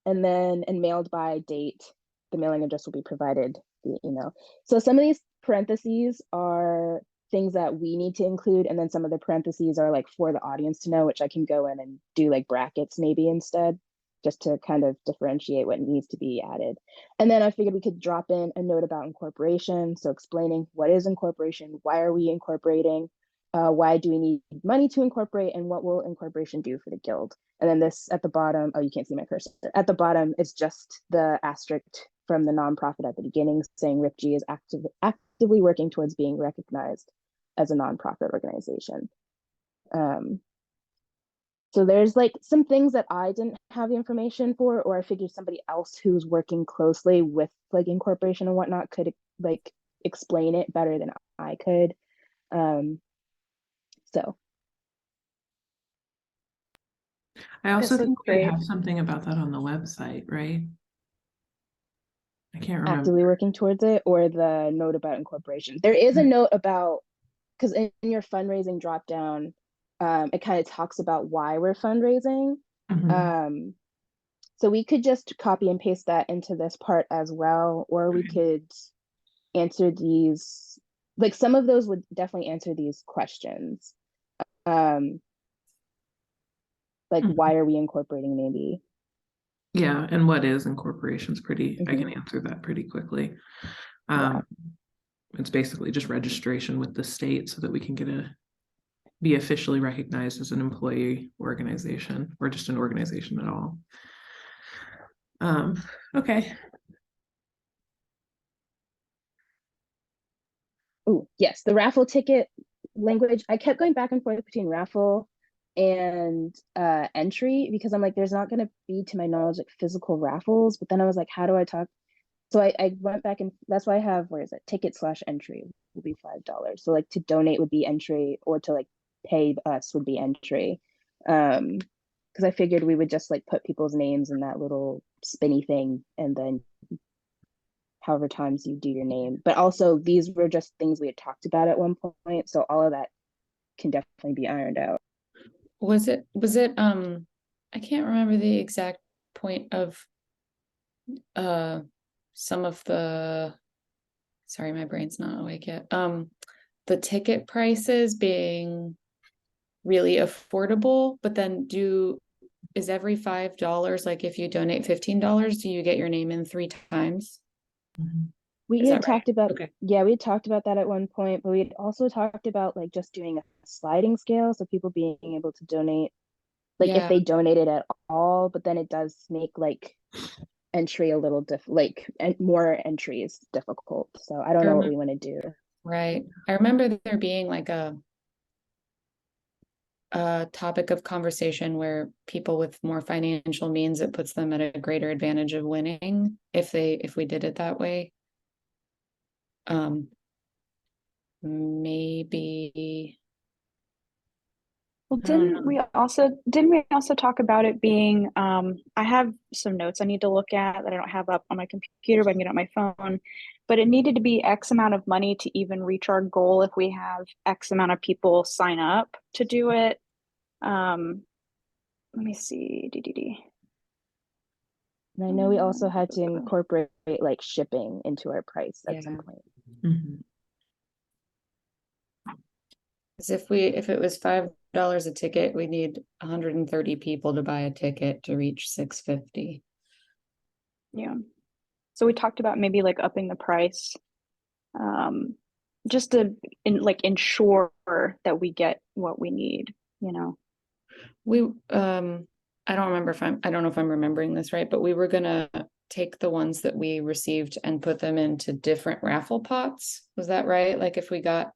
Speaker 5: And mailed by date, the mailing address will be provided via email. So some of these parentheses are things that we need to include, and then some of the parentheses are like for the audience to know, which I can go in and do like brackets maybe instead, just to kind of differentiate what needs to be added. And then I figured we could drop in a note about incorporation, so explaining what is incorporation, why are we incorporating, why do we need money to incorporate, and what will incorporation do for the guild. And then this at the bottom, oh, you can't see my cursor. At the bottom, it's just the asterisk from the nonprofit at the beginning saying RIPG is actively working towards being recognized as a nonprofit organization. So there's like some things that I didn't have the information for, or I figured somebody else who's working closely with like incorporation and whatnot could like explain it better than I could. So
Speaker 1: I also
Speaker 6: This is
Speaker 1: think we
Speaker 6: great.
Speaker 1: have something about that on the website, right? I can't remember.
Speaker 5: actively working towards it, or the note about incorporation. There is a note about, because in your fundraising drop down, it kind of talks about why we're fundraising.
Speaker 1: Mhm.
Speaker 5: So we could just copy and paste that into this part as well, or we could answer these, like some of those would definitely answer these questions. Like
Speaker 1: Mhm.
Speaker 5: why are we incorporating maybe?
Speaker 1: Yeah, and what is incorporation's pretty, I can
Speaker 5: Mhm.
Speaker 1: answer that pretty quickly.
Speaker 5: Yeah.
Speaker 1: It's basically just registration with the state so that we can be officially recognized as an employee organization or just an organization at all. Okay.
Speaker 5: Oh, yes, the raffle ticket language. I kept going back and forth between raffle and entry, because I'm like, there's not going to be, to my knowledge, like physical raffles. But then I was like, how do I talk? So I went back, and that's why I have, where is it? Ticket/entry will be $5. So like to donate would be entry, or to like pay us would be entry. Because I figured we would just like put people's names in that little spinny thing, and then however times you do your name. But also these were just things we had talked about at one point, so all of that can definitely be ironed out.
Speaker 3: Was it, I can't remember the exact point of some of the, sorry, my brain's not awake yet. The ticket prices being really affordable, but then is every $5, like if you donate $15, do you get your name in 3 times?
Speaker 1: Mhm.
Speaker 5: We
Speaker 3: Is
Speaker 5: had
Speaker 3: that right?
Speaker 5: talked about,
Speaker 3: Okay.
Speaker 5: yeah, we had talked about that at one point, but we had also talked about like just doing a sliding scale, so people being able to donate, like if
Speaker 3: Yeah.
Speaker 5: they donated at all, but then it does make like entry a little like more entries difficult. So I don't know what we want to do.
Speaker 3: Right. I remember there being like a topic of conversation where people with more financial means, it puts them at a greater advantage of winning if we did it that way. Maybe.
Speaker 6: Well,
Speaker 3: I don't
Speaker 6: didn't we also talk about it being, I have some notes I need to look at that I don't have up on my computer, but I can get on my phone. But it needed to be X amount of money to even reach our goal if we have X amount of people sign up to do it. Let me see.
Speaker 5: And I know we also had to incorporate like shipping into our price at some
Speaker 3: Yeah.
Speaker 5: point.
Speaker 1: Mhm.
Speaker 3: Because if it was $5 $5 a ticket. We need 130 people to buy a ticket to reach 650.
Speaker 6: Yeah. So we talked about maybe like upping the price, just to ensure that we get what we need, you know.
Speaker 3: We I don't remember if I don't know if I'm remembering this right, but we were gonna take the ones that we received and put them into different raffle pots. Was that right? Like if we got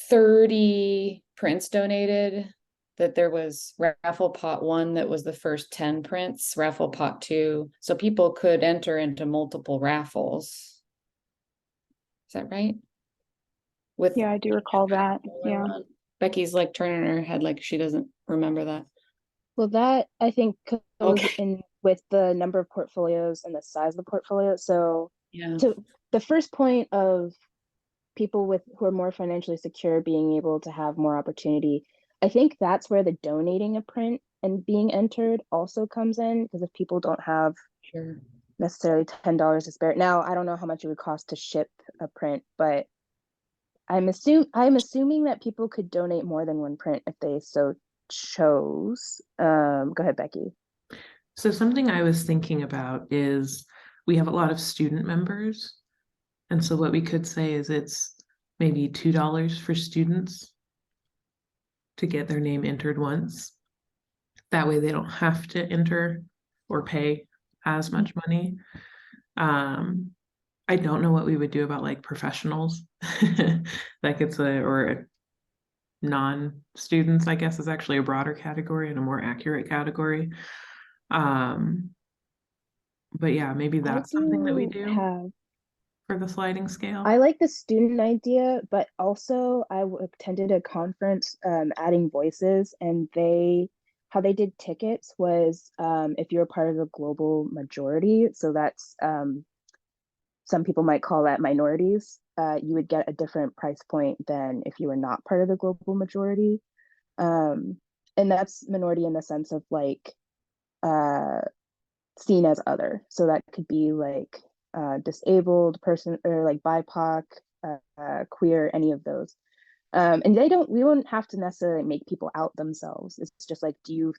Speaker 3: 30 prints donated, that there was raffle pot 1 that was the first 10 prints, raffle pot 2, so people could enter into multiple raffles. Is that right? With
Speaker 6: Yeah, I do recall that. Yeah.
Speaker 3: Becky's like turning her head like she doesn't remember that.
Speaker 5: Well, that I think goes
Speaker 3: Okay.
Speaker 5: in with the number of portfolios and the size of the portfolio. So
Speaker 3: Yeah.
Speaker 5: to the first point of people who are more financially secure being able to have more opportunity, I think that's where the donating a print and being entered also comes in, because if people don't have
Speaker 3: Sure.
Speaker 5: necessarily $10 to spare. Now, I don't know how much it would cost to ship a print, but I'm assuming that people could donate more than one print if they so chose. Go ahead, Becky.
Speaker 1: So something I was thinking about is we have a lot of student members. And so what we could say is it's maybe $2 for students to get their name entered once. That way they don't have to enter or pay as much money. I don't know what we would do about like professionals. Like it's or non-students, I guess, is actually a broader category and a more accurate category. But yeah, maybe that's something that we do for the sliding scale.
Speaker 5: I like the student idea, but also attended a conference, Adding Voices, and how they did tickets was if you're a part of the global majority, so that's some people might call that minorities, you would get a different price point than if you were not part of the global majority. And that's minority in the sense of like seen as other. So that could be like disabled person or like BIPOC, queer, any of those. And we wouldn't have to necessarily make people out themselves. It's just like, do you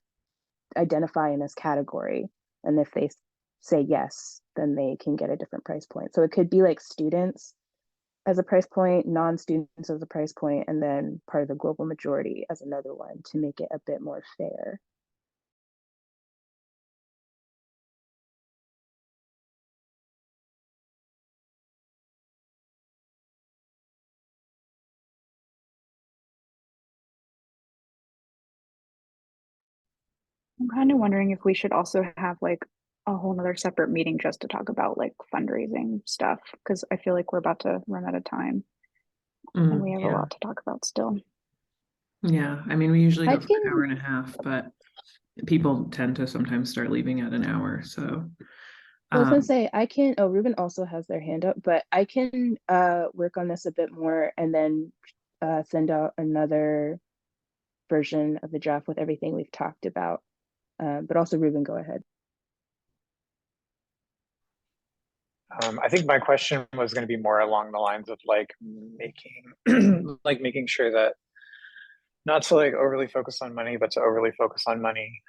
Speaker 5: identify in this category? And if they say yes, then they can get a different price point. So it could be like students as a price point, non-students as a price point, and then part of the global majority as another one to make it a bit more fair.
Speaker 6: I'm kind of wondering if we should also have like a whole nother separate meeting just to talk about like fundraising stuff, because I feel like we're about to run out of time and we have a
Speaker 1: Yeah.
Speaker 6: lot to talk about still.
Speaker 1: Yeah, I mean, we usually
Speaker 5: I
Speaker 1: go for an hour
Speaker 5: can-
Speaker 1: and a half, but people tend to sometimes start leaving at an hour. So
Speaker 5: I was gonna say Ruben also has their hand up, but I can work on this a bit more and then send out another version of the draft with everything we've talked about. But also Ruben, go ahead.
Speaker 2: I think my question was going to be more along the lines of like making making sure that not to like overly focus on money, but to overly focus on money.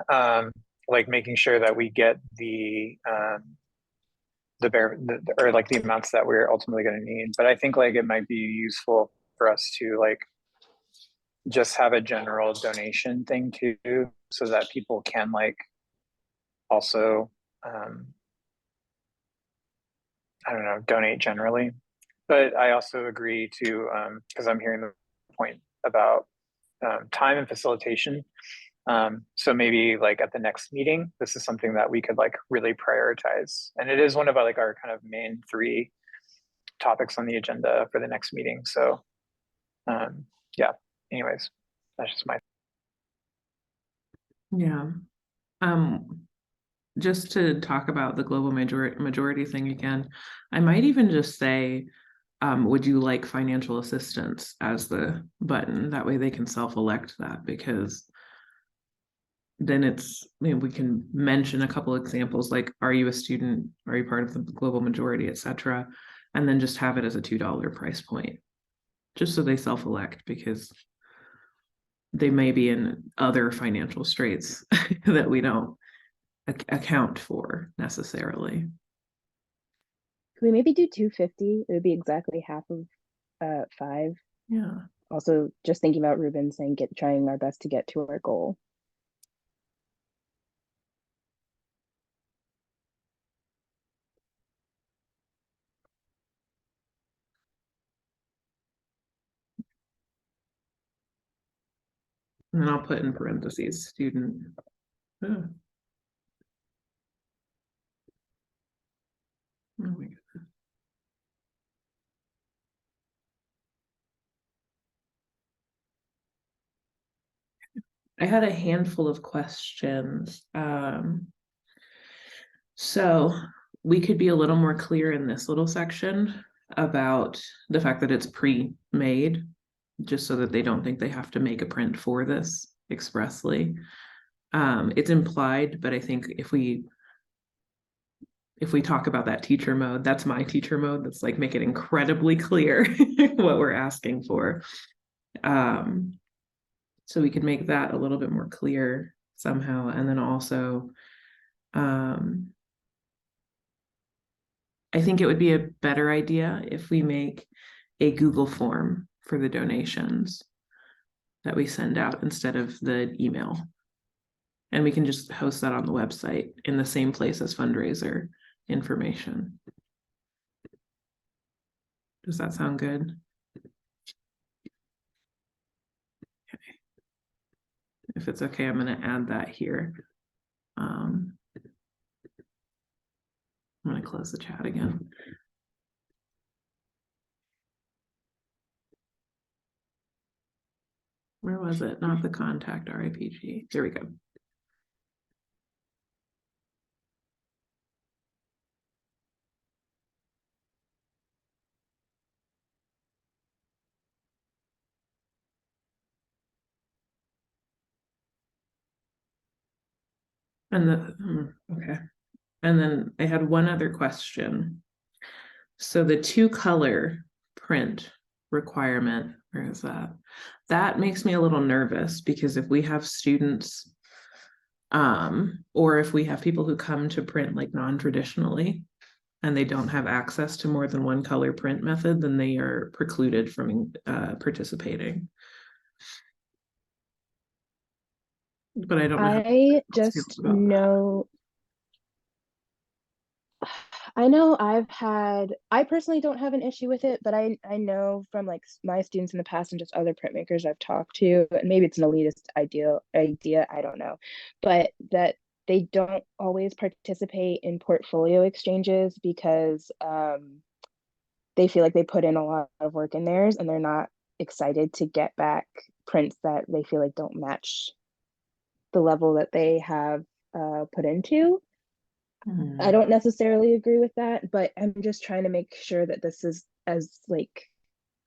Speaker 2: Like making sure that we get the or like the amounts that we're ultimately going to need. But I think like it might be useful for us to like just have a general donation thing too, so that people can like also I don't know, donate generally. But I also agree to because I'm hearing the point about time and facilitation. So maybe like at the next meeting, this is something that we could like really prioritize. And it is one of our like our kind of main 3 topics on the agenda for the next meeting. So yeah, anyways, that's just my.
Speaker 1: yeah. Just to talk about the global majority thing again, I might even just say, would you like financial assistance as the button? That way they can self-elect that, because then it's, we can mention a couple examples like, are you a student? Are you part of the global majority, etc. And then just have it as a $2 price point, just so they self-elect, because they may be in other financial straits that we don't account for necessarily.
Speaker 5: Could we maybe do 250? It would be exactly half of 5.
Speaker 1: Yeah.
Speaker 5: Also, just thinking about Ruben saying trying our best to get to our goal.
Speaker 1: And then I'll put in parentheses, student. Oh. Oh my goodness. I had a handful of questions. So we could be a little more clear in this little section about the fact that it's pre-made, just so that they don't think they have to make a print for this expressly. It's implied, but I think if we talk about that teacher mode, that's my teacher mode. That's like, make it incredibly clear what we're asking for. So we could make that a little bit more clear somehow. And then also, I think it would be a better idea if we make a Google form for the donations that we send out instead of the email. And we can just host that on the website in the same place as fundraiser information. Does that sound good? Okay. If it's okay, I'm going to add that here. I'm going to close the chat again. Where was it? Not the contact RIPG. There we go. And okay. And then I had one other question. So the 2-color print requirement, where is that? That makes me a little nervous, because if we have students, or if we have people who come to print like non-traditionally, and they don't have access to more than 1 color print method, then they are precluded from participating. But I don't know.
Speaker 5: I just know. I know I personally don't have an issue with it, but I know from like my students in the past and just other printmakers I've talked to, and maybe it's an elitist idea, I don't know, but that they don't always participate in portfolio exchanges because they feel like they put in a lot of work in theirs and they're not excited to get back prints that they feel like don't match the level that they have put into. I don't necessarily agree with that, but I'm just trying to make sure that this is as like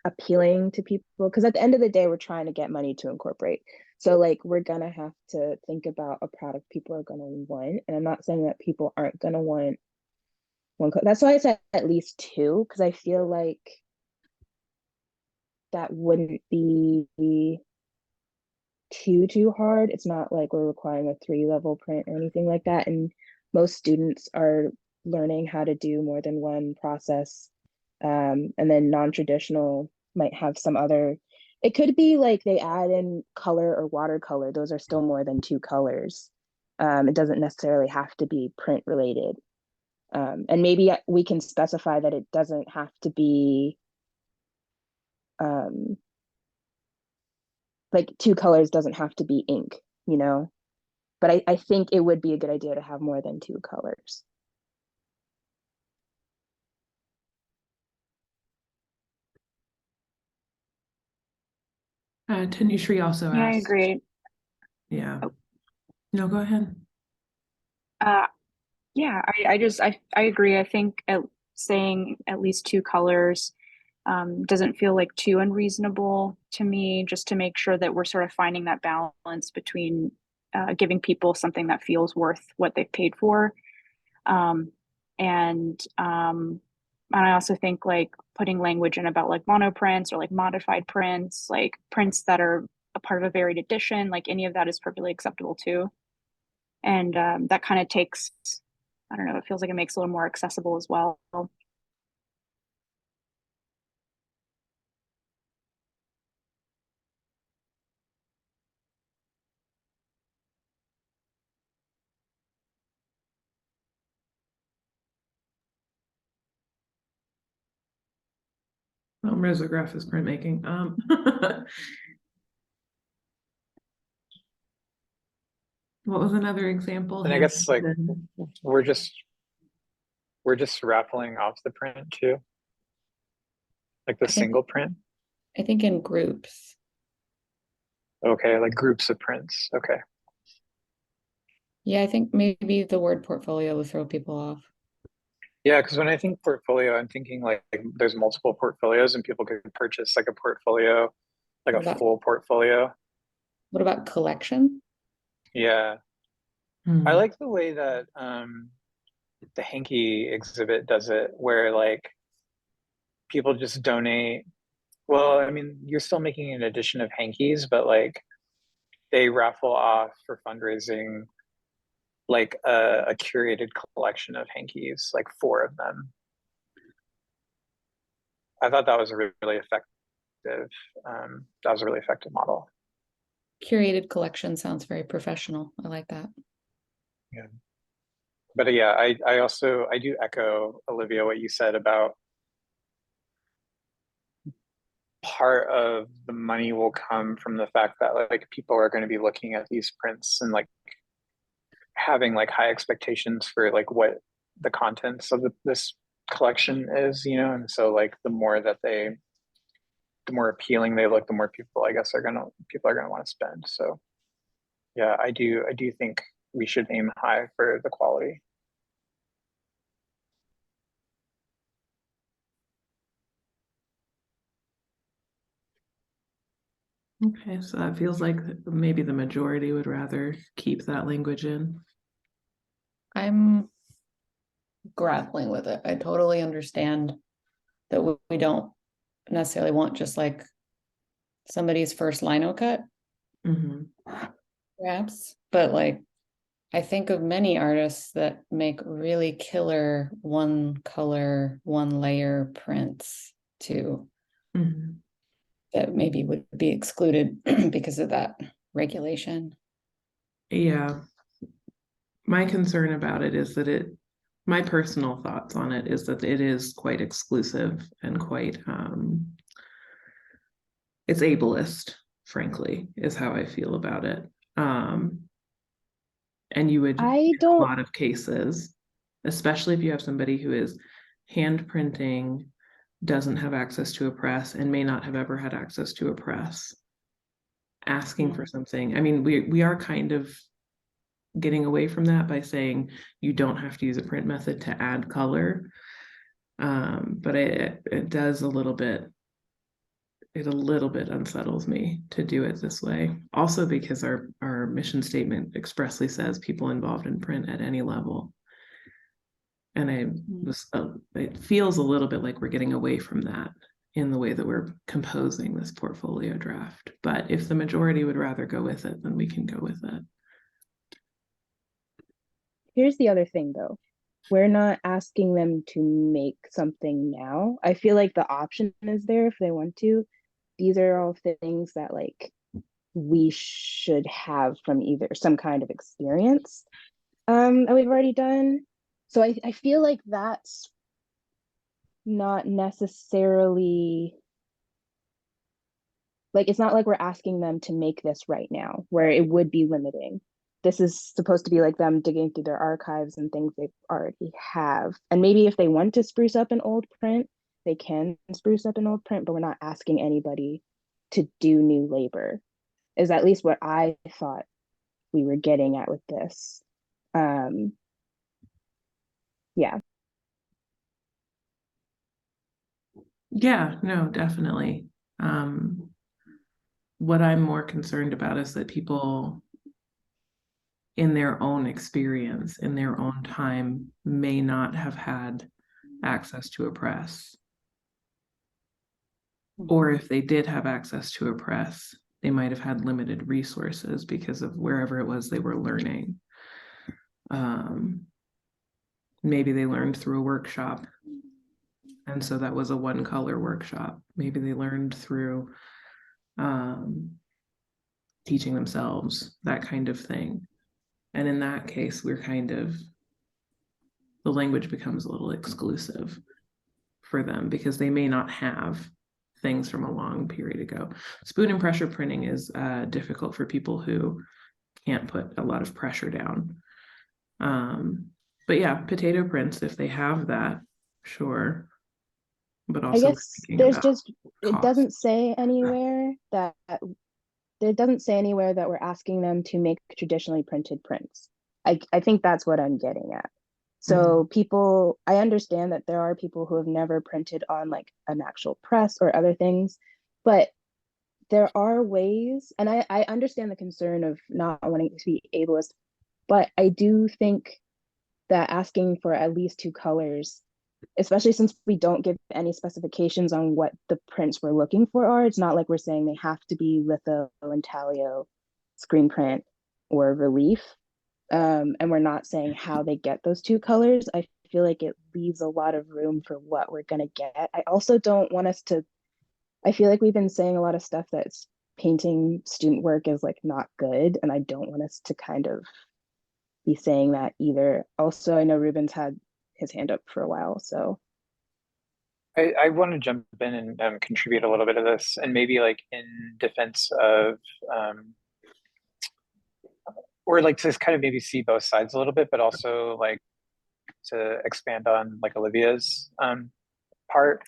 Speaker 5: appealing to people, because at the end of the day, we're trying to get money to incorporate. So like, we're gonna have to think about a product people are gonna want. And I'm not saying that people aren't gonna want one. That's why I said at least 2, because I feel like that wouldn't be too hard. It's not like we're requiring a 3-level print or anything like that. And most students are learning how to do more than one process. And then non-traditional might have some other, it could be like they add in color or watercolor. Those are still more than 2 colors. It doesn't necessarily have to be print related. And maybe we can specify that it doesn't have to be like 2 colors doesn't have to be ink, you know? But I think it would be a good idea to have more than 2 colors.
Speaker 1: Tanushree also asked.
Speaker 6: Yeah, I agree.
Speaker 1: Yeah.
Speaker 6: Oh.
Speaker 1: No, go ahead.
Speaker 6: Yeah, I agree. I think saying at least 2 colors doesn't feel like too unreasonable to me, just to make sure that we're sort of finding that balance between giving people something that feels worth what they've paid for. And I also think like putting language in about like monoprints or like modified prints, like prints that are a part of a varied edition, like any of that is perfectly acceptable too. And that kind of takes, I don't know, it feels like it makes it a little more accessible as well.
Speaker 1: Risograph is printmaking. What was another example?
Speaker 2: And I guess like
Speaker 1: Handwritten.
Speaker 2: we're just raffling off the print too, like the
Speaker 3: I think-
Speaker 2: single print.
Speaker 3: I think in groups.
Speaker 2: Okay, like groups of prints. Okay.
Speaker 3: Yeah, I think maybe the word portfolio will throw people off.
Speaker 2: Yeah, because when I think portfolio, I'm thinking like there's multiple portfolios and people could purchase like a portfolio, like
Speaker 3: What
Speaker 2: a
Speaker 3: about-
Speaker 2: full portfolio.
Speaker 3: What about collection?
Speaker 2: Yeah.
Speaker 1: Hmm.
Speaker 2: I like the way that the Hanky exhibit does it, where like people just donate. Well, I mean, you're still making an edition of Hankies, but like they raffle off for fundraising like a curated collection of Hankies, like 4 of them. I thought that was a really effective. That was a really effective model.
Speaker 3: Curated collection sounds very professional. I like that.
Speaker 2: Yeah. But yeah, I also I do echo, Olivia, what you said about part of the money will come from the fact that like people are going to be looking at these prints and like having like high expectations for like what the contents of this collection is, you know, and so like the more appealing they look, the more people I guess are gonna want to spend. So yeah, I do think we should aim high for the quality.
Speaker 1: Okay, so that feels like maybe the majority would rather keep that language in.
Speaker 3: I'm grappling with it. I totally understand that we don't necessarily want just like somebody's first lino cut,
Speaker 1: Mhm.
Speaker 3: perhaps, but like I think of many artists that make really killer one color, one layer prints too,
Speaker 1: Mhm.
Speaker 3: that maybe would be excluded because of that regulation.
Speaker 1: Yeah. My concern about it is that my personal thoughts on it is that it is quite exclusive and quite it's ableist, frankly, is how I feel about it. And you would
Speaker 5: I
Speaker 1: in a
Speaker 5: don't
Speaker 1: lot of cases, especially if you have somebody who is hand printing, doesn't have access to a press, and may not have ever had access to a press, asking for something. I mean, we are kind of getting away from that by saying you don't have to use a print method to add color. But it does a little bit unsettles me to do it this way. Also because our mission statement expressly says people involved in print at any level. And it feels a little bit like we're getting away from that in the way that we're composing this portfolio draft. But if the majority would rather go with it, then we can go with it.
Speaker 5: Here's the other thing though. We're not asking them to make something now. I feel like the option is there if they want to. These are all things that like we should have from either some kind of experience that we've already done. So I feel like that's not necessarily like it's not like we're asking them to make this right now where it would be limiting. This is supposed to be like them digging through their archives and things they already have. And maybe if they want to spruce up an old print, they can spruce up an old print, but we're not asking anybody to do new labor, is at least what I thought we were getting at with this. Yeah.
Speaker 1: Yeah, no, definitely. What I'm more concerned about is that people in their own experience, in their own time, may not have had access to a press. Or if they did have access to a press, they might have had limited resources because of wherever it was they were learning. Maybe they learned through a workshop, and so that was a one color workshop. Maybe they learned through teaching themselves, that kind of thing. And in that case, we're kind of, the language becomes a little exclusive for them because they may not have things from a long period ago. Spoon and pressure printing is difficult for people who can't put a lot of pressure down. But yeah, potato prints, if they have that, sure. But
Speaker 5: I
Speaker 1: also
Speaker 5: guess
Speaker 1: thinking
Speaker 5: there's
Speaker 1: about
Speaker 5: just, it
Speaker 1: cost.
Speaker 5: doesn't say anywhere that, there doesn't say anywhere that we're asking them to make traditionally printed prints. I think that's what I'm getting at. So people, I understand that there are people who have never printed on like an actual press or other things, but there are ways, and I understand the concern of not wanting to be ableist, but I do think that asking for at least 2 colors, especially since we don't give any specifications on what the prints we're looking for are, it's not like we're saying they have to be litho, intaglio, screen print, or relief. And we're not saying how they get those 2 colors. I feel like it leaves a lot of room for what we're going to get. I also don't want us to, I feel like we've been saying a lot of stuff that's painting student work is like not good, and I don't want us to kind of be saying that either. Also, I know Ruben's had his hand up for a while, so.
Speaker 2: I want to jump in and contribute a little bit of this, and maybe like in defense of, or like to kind of maybe see both sides a little bit, but also like to expand on like Olivia's part.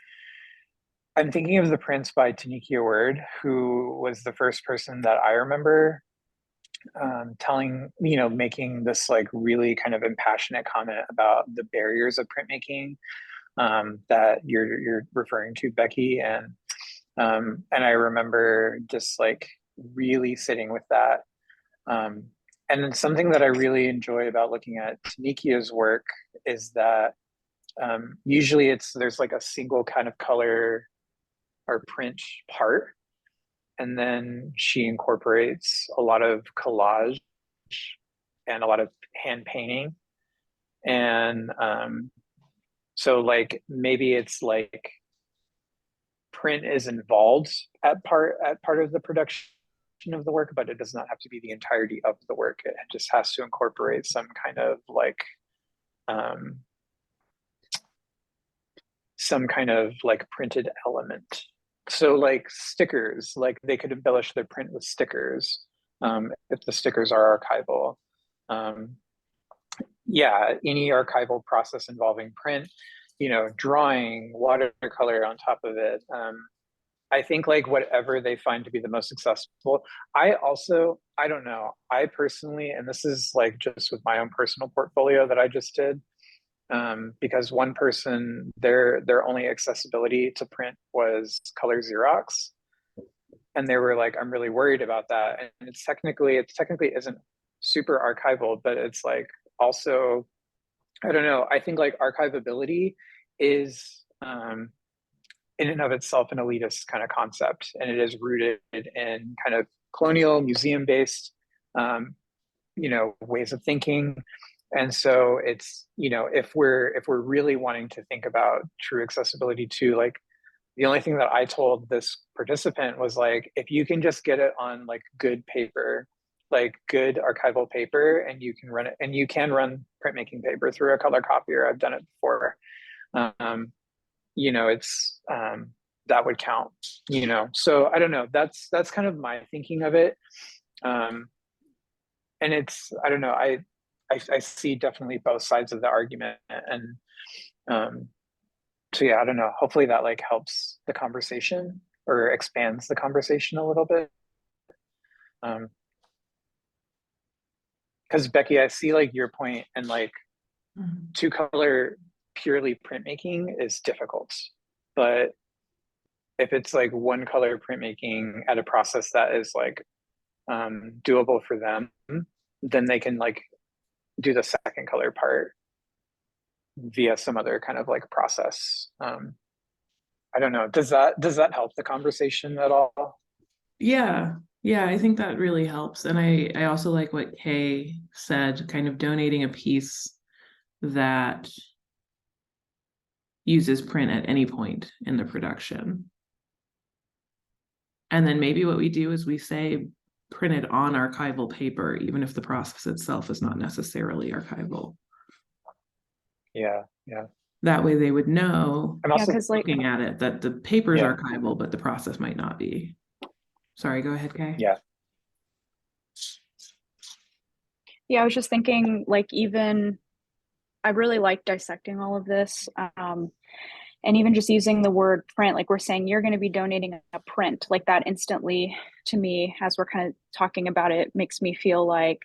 Speaker 2: I'm thinking of the prints by Tanikia Word, who was the first person that I remember telling, making this like really kind of impassionate comment about the barriers of printmaking that you're referring to, Becky, and I remember just like really sitting with that. And then something that I really enjoy about looking at Tanikia's work is that usually there's like a single kind of color or print part, and then she incorporates a lot of collage and a lot of hand painting. And so like maybe it's like print is involved at part of the production of the work, but it does not have to be the entirety of the work. It just has to incorporate some kind of printed element. So like stickers, like they could embellish their print with stickers if the stickers are archival. Yeah, any archival process involving print, drawing, watercolor on top of it. I think like whatever they find to be the most accessible. I don't know. I personally, and this is like just with my own personal portfolio that I just did, because one person, their only accessibility to print was color Xerox. And they were like, I'm really worried about that. And it technically isn't super archival, but it's like also, I don't know. I think like archivability is in and of itself an elitist kind of concept, and it is rooted in kind of colonial museum-based, ways of thinking. And so it's, if we're really wanting to think about true accessibility too, like the only thing that I told this participant was like, if you can just get it on like good paper, like good archival paper, and you can run it, and you can run printmaking paper through a color copier. I've done it before. It's that would count, so I don't know, that's kind of my thinking of it. And it's, I don't know, I see definitely both sides of the argument, and so yeah, I don't know, hopefully that like helps the conversation or expands the conversation a little bit. Because Becky, I see like your point, and like 2 color purely printmaking is difficult, but if it's like 1 color printmaking at a process that is like doable for them, then they can like do the second color part via some other kind of like process. I don't know, does that help the conversation at all?
Speaker 1: Yeah, Yeah, I think that really helps. And I also like what Kay said, kind of donating a piece that uses print at any point in the production. And then maybe what we do is we say print it on archival paper, even if the process itself is not necessarily archival.
Speaker 2: Yeah, yeah.
Speaker 1: That way they would know,
Speaker 2: I'm
Speaker 6: Yeah,
Speaker 2: also
Speaker 6: because like
Speaker 1: looking at it, that the paper is
Speaker 2: Yeah.
Speaker 1: archival, but the process might not be. Sorry, go ahead, Kay.
Speaker 2: Yeah.
Speaker 6: yeah, I was just thinking like even I really like dissecting all of this. And even just using the word print, like we're saying you're going to be donating a print, like that instantly to me, as we're kind of talking about it, makes me feel like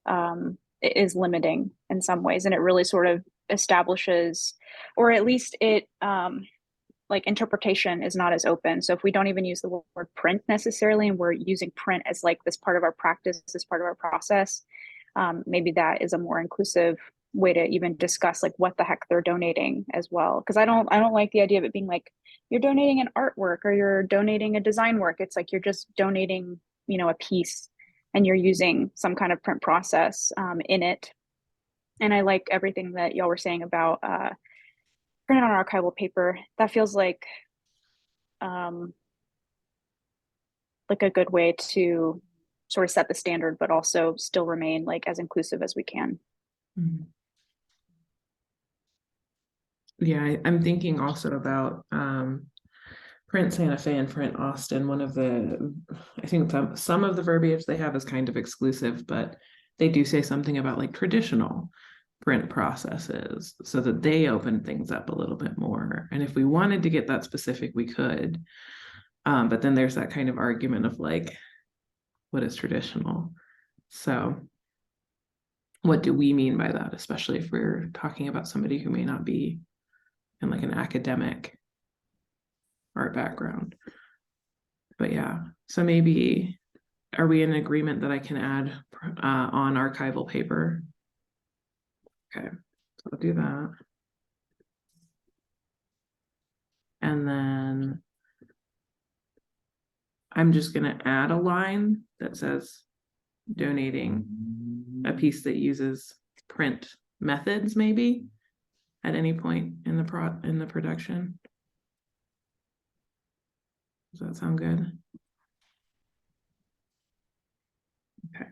Speaker 6: it is limiting in some ways. And it really sort of establishes, or at least it, like interpretation is not as open. So if we don't even use the word print necessarily, and we're using print as like this part of our practice, this part of our process, maybe that is a more inclusive way to even discuss like what the heck they're donating as well. Because I don't like the idea of it being like you're donating an artwork or you're donating a design work. It's like you're just donating, a piece, and you're using some kind of print process in it. And I like everything that y'all were saying about print on archival paper. That feels um, like a good way to sort of set the standard, but also still remain like as inclusive as we can.
Speaker 1: Mhm. Yeah, I'm thinking also about Print Santa Fe and Print Austin. I think some of the verbiage they have is kind of exclusive, but they do say something about like traditional print processes so that they open things up a little bit more. And if we wanted to get that specific, we could. But then there's that kind of argument of like, what is traditional? So what do we mean by that, especially if we're talking about somebody who may not be in like an academic art background? But yeah, so maybe are we in agreement that I can add on archival paper? Okay, so I'll do that. And then I'm just gonna add a line that says donating a piece that uses print methods, maybe at any point in the production. Does that sound good? Okay.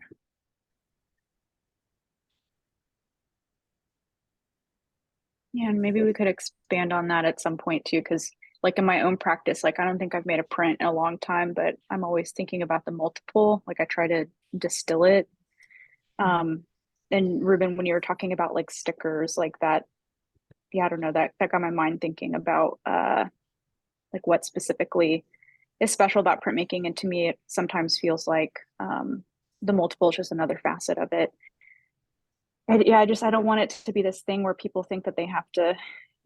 Speaker 6: Yeah, and maybe we could expand on that at some point too, because like in my own practice, like I don't think I've made a print in a long time, but I'm always thinking about the multiple. Like I try to distill it. And Ruben, when you were talking about like stickers like that, yeah, I don't know, that got my mind thinking about like what specifically is special about printmaking. And to me, it sometimes feels like the multiple is just another facet of it. Yeah, I don't want it to be this thing where people think that they have to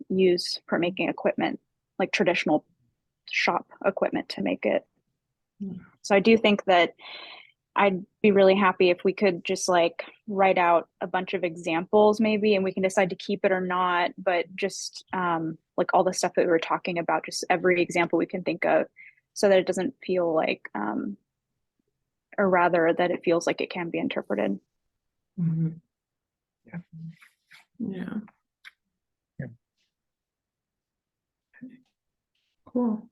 Speaker 6: use printmaking equipment, like traditional shop equipment to make it. So I do think that I'd be really happy if we could just like write out a bunch of examples maybe, and we can decide to keep it or not, but just like all the stuff that we were talking about, just every example we can think of, so that it doesn't feel like or rather that it feels like it can be interpreted.
Speaker 1: Mhm.
Speaker 2: Yeah.
Speaker 1: Yeah.
Speaker 2: Yeah.
Speaker 1: Cool.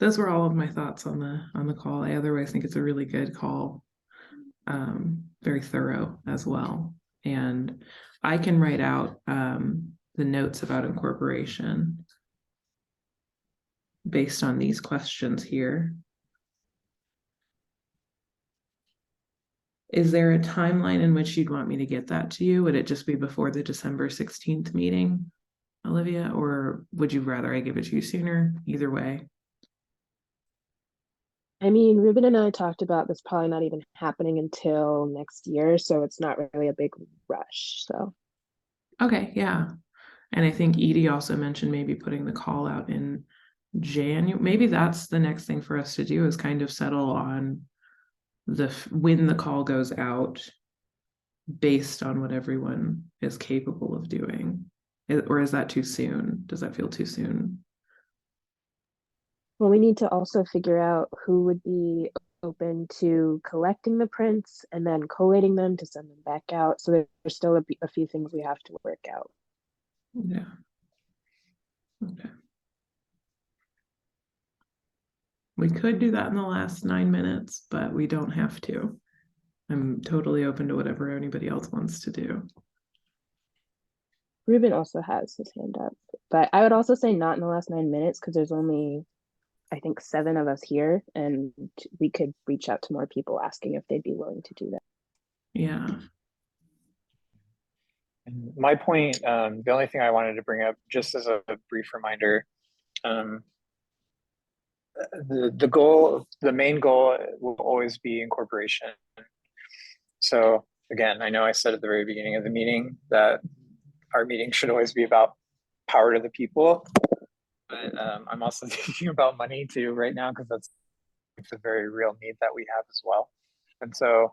Speaker 1: Those were all of my thoughts on the call. I otherwise think it's a really good call. Very thorough as well. And I can write out the notes about incorporation based on these questions here. Is there a timeline in which you'd want me to get that to you? Would it just be before the December 16th meeting, Olivia, or would you rather I give it to you sooner? Either way.
Speaker 5: I mean, Ruben and I talked about this probably not even happening until next year, so it's not really a big rush. So
Speaker 1: Okay, yeah. And I think Edie also mentioned maybe putting the call out in January. Maybe that's the next thing for us to do, is kind of settle on when the call goes out based on what everyone is capable of doing. Or is that too soon? Does that feel too soon?
Speaker 5: Well, we need to also figure out who would be open to collecting the prints and then collating them to send them back out. So there's still a few things we have to work out.
Speaker 1: Yeah. Okay. We could do that in the last 9 minutes, but we don't have to. I'm totally open to whatever anybody else wants to do.
Speaker 5: Ruben also has his hand up, but I would also say not in the last 9 minutes because there's only, I think, 7 of us here, and we could reach out to more people asking if they'd be willing to do that.
Speaker 1: Yeah.
Speaker 2: And my point, the only thing I wanted to bring up, just as a brief reminder, the goal, the main goal will always be incorporation. So again, I know I said at the very beginning of the meeting that our meeting should always be about power to the people, but I'm also thinking about money too right now because it's a very real need that we have as well. And so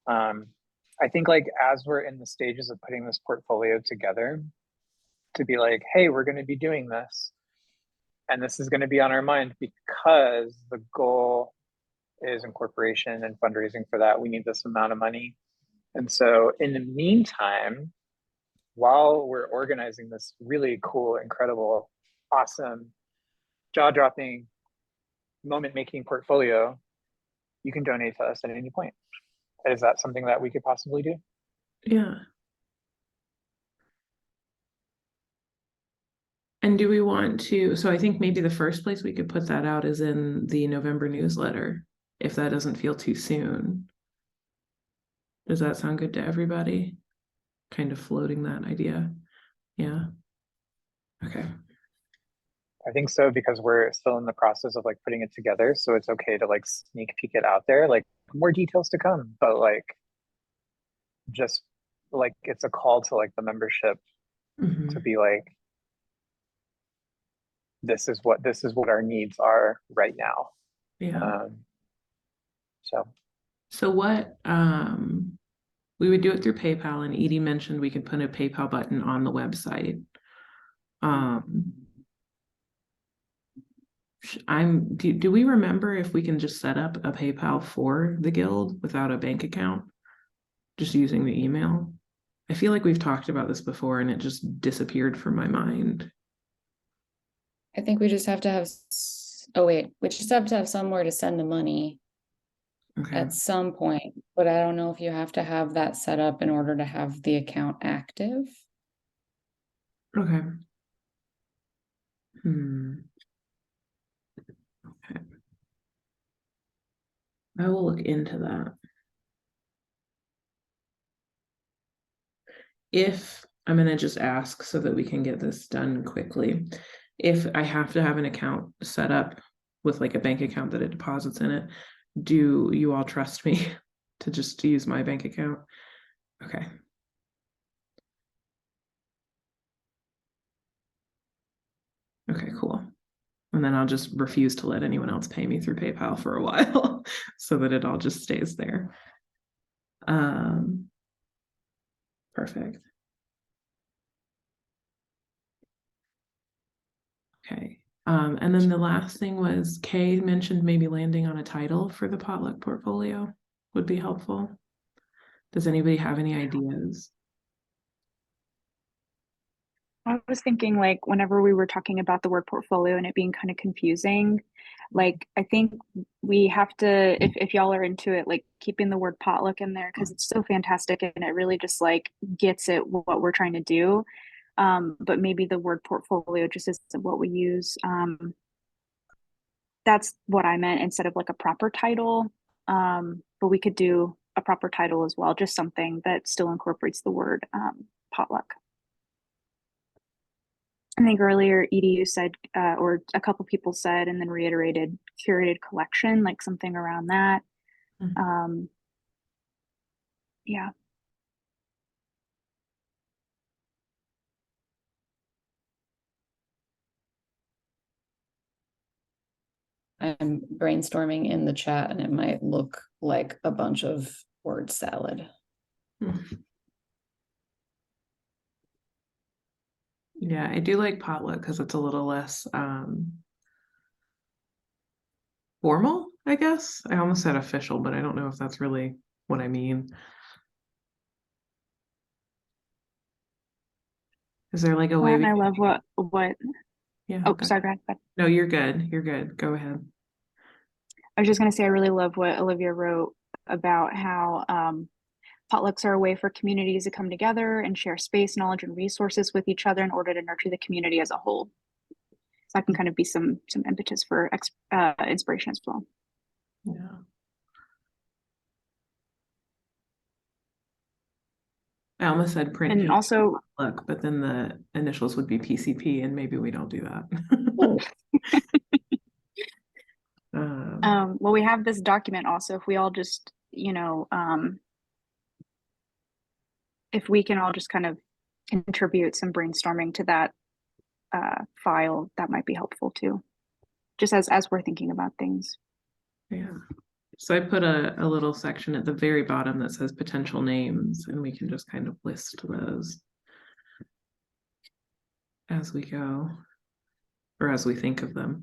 Speaker 2: I think like as we're in the stages of putting this portfolio together, to be like, hey, we're going to be doing this, and this is going to be on our mind because the goal is incorporation and fundraising for that. We need this amount of money. And so in the meantime, while we're organizing this really cool, incredible, awesome, jaw-dropping, moment-making portfolio, you can donate to us at any point. Is that something that we could possibly do?
Speaker 1: Yeah. And do we want to, so I think maybe the first place we could put that out is in the November newsletter, if that doesn't feel too soon. Does that sound good to everybody? Kind of floating that idea. Yeah. Okay.
Speaker 2: I think so, because we're still in the process of like putting it together. So it's okay to like sneak peek it out there, like more details to come, but like just like it's a call to like the membership
Speaker 1: Mhm.
Speaker 2: to be like, this is what our needs are right now.
Speaker 1: Yeah.
Speaker 2: So
Speaker 1: what we would do it through PayPal, and Edie mentioned we could put a PayPal button on the website. Do we remember if we can just set up a PayPal for the guild without a bank account, just using the email? I feel like we've talked about this before and it just disappeared from my mind.
Speaker 3: I think we just have to have, we just have to have somewhere to send the money
Speaker 1: Okay.
Speaker 3: at some point, but I don't know if you have to have that set up in order to have the account active.
Speaker 1: Okay. Okay. I will look into that. If I'm going to just ask so that we can get this done quickly, if I have to have an account set up with like a bank account that it deposits in it, do you all trust me to just use my bank account? Okay. Okay, cool. And then I'll just refuse to let anyone else pay me through PayPal for a while so that it all just stays there. Perfect. Okay. And then the last thing was Kay mentioned maybe landing on a title for the potluck portfolio would be helpful. Does anybody have any ideas?
Speaker 6: I was thinking like whenever we were talking about the word portfolio and it being kind of confusing, like I think we have to, if y'all are into it, like keeping the word potluck in there because it's so fantastic and it really just like gets at what we're trying to do. But maybe the word portfolio just isn't what we use. That's what I meant instead of like a proper title. But we could do a proper title as well, just something that still incorporates the word potluck. I think earlier, Edie, you said, or a couple people said, and then reiterated curated collection, like something around that. Yeah.
Speaker 3: I'm brainstorming in the chat and it might look like a bunch of word salad.
Speaker 1: Yeah, I do like potluck because it's a little less formal, I guess. I almost said official, but I don't know if that's really what I mean. Is there like a way
Speaker 6: And
Speaker 1: we
Speaker 6: I
Speaker 1: can,
Speaker 6: love what,
Speaker 1: yeah,
Speaker 6: oh,
Speaker 1: go-
Speaker 6: sorry, go ahead.
Speaker 1: no, you're good. You're good. Go ahead.
Speaker 6: I was just going to say, I really love what Olivia wrote about how potlucks are a way for communities to come together and share space, knowledge, and resources with each other in order to nurture the community as a whole. So that can kind of be some impetus for inspiration as well.
Speaker 1: Yeah. I almost said print
Speaker 6: And
Speaker 1: community
Speaker 6: also,
Speaker 1: potluck, but then the initials would be PCP, and maybe we don't do that.
Speaker 3: Oh,
Speaker 6: well, we have this document also. If we all just, if we can all just kind of contribute some brainstorming to that file, that might be helpful too. Just as we're thinking about things.
Speaker 1: Yeah. So I put a little section at the very bottom that says potential names, and we can just kind of list those as we go, or as we think of them.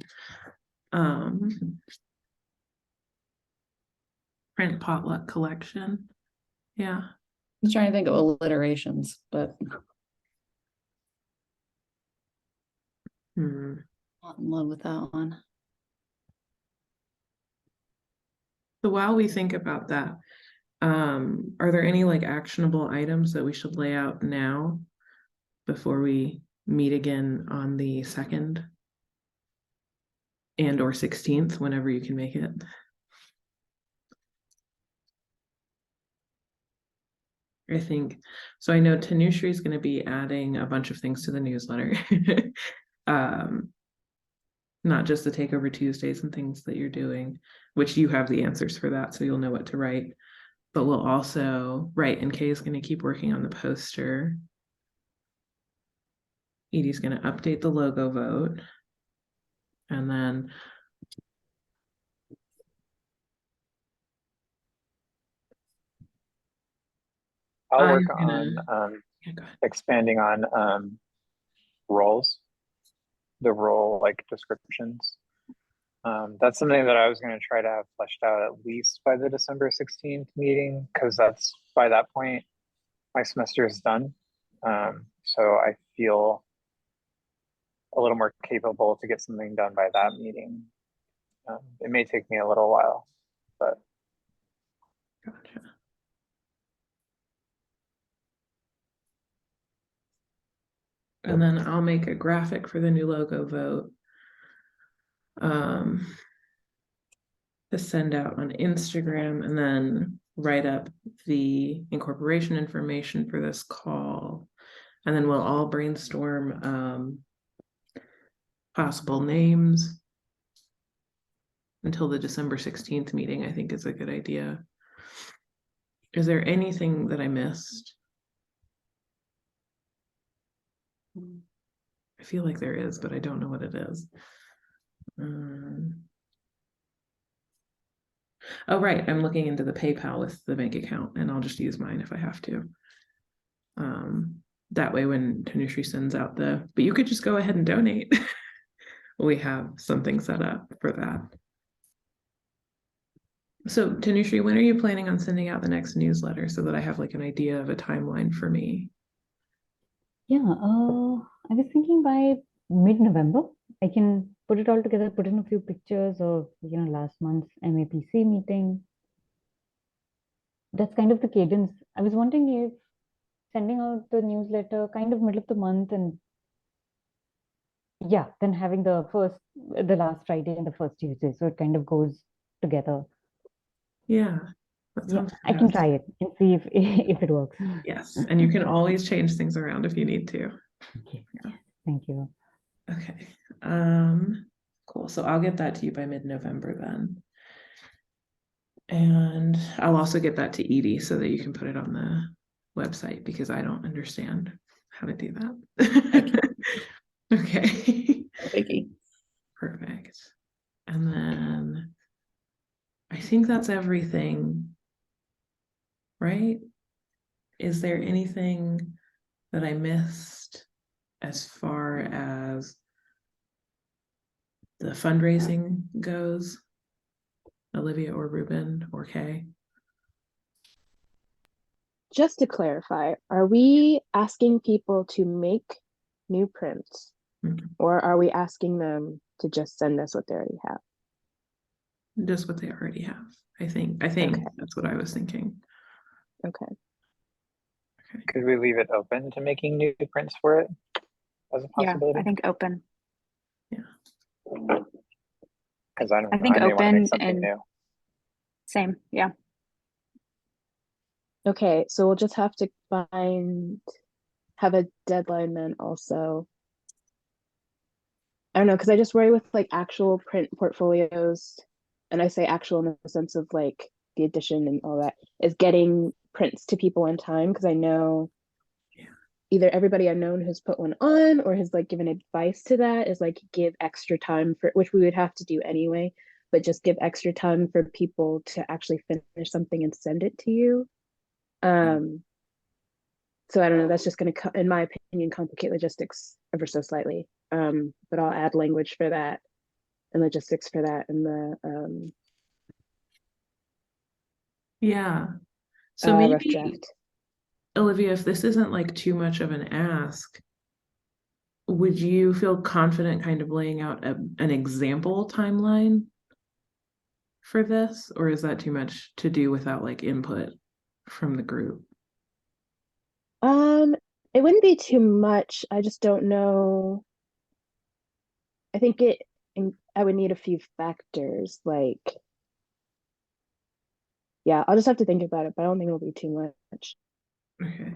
Speaker 1: Print potluck collection. Yeah.
Speaker 3: I'm trying to think of alliterations, but not in love with that one.
Speaker 1: So while we think about that, are there any like actionable items that we should lay out now before we meet again on the 2nd and or 16th, whenever you can make it? I think so. I know Tanushree is going to be adding a bunch of things to the newsletter. Not just the Takeover Tuesdays and things that you're doing, which you have the answers for that, so you'll know what to write. But we'll also write, and Kay is going to keep working on the poster. Edie's going to update the logo vote. And then
Speaker 2: I'll
Speaker 1: I'm
Speaker 2: work
Speaker 1: gonna-
Speaker 2: on
Speaker 1: yeah, go ahead.
Speaker 2: expanding on roles, the role like descriptions. That's something that I was going to try to have fleshed out at least by the December 16th meeting, because that's by that point my semester is done. So I feel a little more capable to get something done by that meeting. It may take me a little while, but
Speaker 1: Gotcha. And then I'll make a graphic for the new logo vote. To send out on Instagram, and then write up the incorporation information for this call. And then we'll all brainstorm possible names until the December 16th meeting. I think is a good idea. Is there anything that I missed? I feel like there is, but I don't know what it is. Oh, right. I'm looking into the PayPal with the bank account, and I'll just use mine if I have to. That way when Tanushree sends out but you could just go ahead and donate. We have something set up for that. So Tanushree, when are you planning on sending out the next newsletter so that I have like an idea of a timeline for me?
Speaker 4: Yeah, I was thinking by mid-November, I can put it all together, put in a few pictures of, last month's MAPC meeting. That's kind of the cadence. I was wondering if sending out the newsletter kind of middle of the month, and yeah, then having the last Friday and the first Tuesday, so it kind of goes together.
Speaker 1: Yeah, that
Speaker 4: Yeah,
Speaker 1: sounds
Speaker 4: I can
Speaker 1: fantastic.
Speaker 4: try it and see if it works.
Speaker 1: Yes, and you can always change things around if you need to.
Speaker 4: Okay,
Speaker 1: Yeah.
Speaker 4: thank you.
Speaker 1: Okay. Cool. So I'll get that to you by mid-November then. And I'll also get that to Edie so that you can put it on the website, because I don't understand how to do that. Okay.
Speaker 3: Vicky.
Speaker 1: Perfect. And then I think that's everything, right? Is there anything that I missed as far as the fundraising goes? Olivia or Ruben or Kay.
Speaker 5: Just to clarify, are we asking people to make new prints,
Speaker 1: Mhm.
Speaker 5: or are we asking them to just send us what they already have?
Speaker 1: Just what they already have. I think
Speaker 5: Okay.
Speaker 1: that's what I was thinking.
Speaker 5: Okay.
Speaker 2: Could we leave it open to making new prints for it as a
Speaker 6: Yeah,
Speaker 2: possibility?
Speaker 6: I think open.
Speaker 2: Because I don't
Speaker 6: I
Speaker 2: know,
Speaker 6: think
Speaker 2: I may want to
Speaker 6: open
Speaker 2: make something
Speaker 6: and
Speaker 2: new.
Speaker 6: same. Yeah.
Speaker 5: Okay, so we'll just have to have a deadline then also. I don't know, because I just worry with like actual print portfolios, and I say actual in the sense of like the edition and all that, is getting prints to people in time, because I know either everybody I've known who's put one on or has like given advice to that is like give extra time for, which we would have to do anyway, but just give extra time for people to actually finish something and send it to you. So I don't know, that's just going to, in my opinion, complicate logistics ever so slightly. But I'll add language for that and logistics for that in the
Speaker 1: Yeah. So
Speaker 5: rough
Speaker 1: maybe,
Speaker 5: draft.
Speaker 1: Olivia, if this isn't like too much of an ask, would you feel confident kind of laying out an example timeline for this, or is that too much to do without like input from the group?
Speaker 5: It wouldn't be too much. I just don't know. I think I would need a few factors, like, yeah, I'll just have to think about it, but I don't think it'll be too much.
Speaker 1: Okay.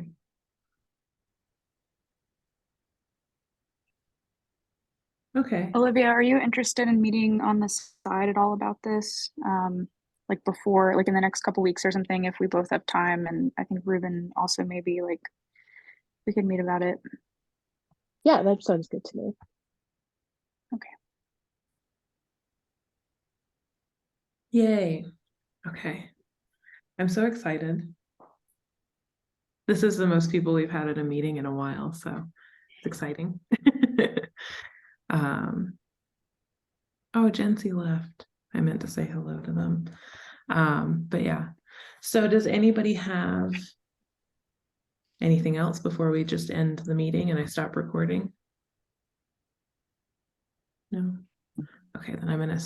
Speaker 1: Okay.
Speaker 6: Olivia, are you interested in meeting on the side at all about this? Like before, like in the next couple weeks or something, if we both have time, and I think Ruben also maybe like we could meet about it.
Speaker 5: Yeah, that sounds good to me.
Speaker 6: Okay.
Speaker 1: Yay. Okay. I'm so excited. This is the most people we've had at a meeting in a while, so it's exciting. Oh, Jency left. I meant to say hello to them. But yeah. So does anybody have anything else before we just end the meeting and I stop recording? No? Okay, then I'm gonna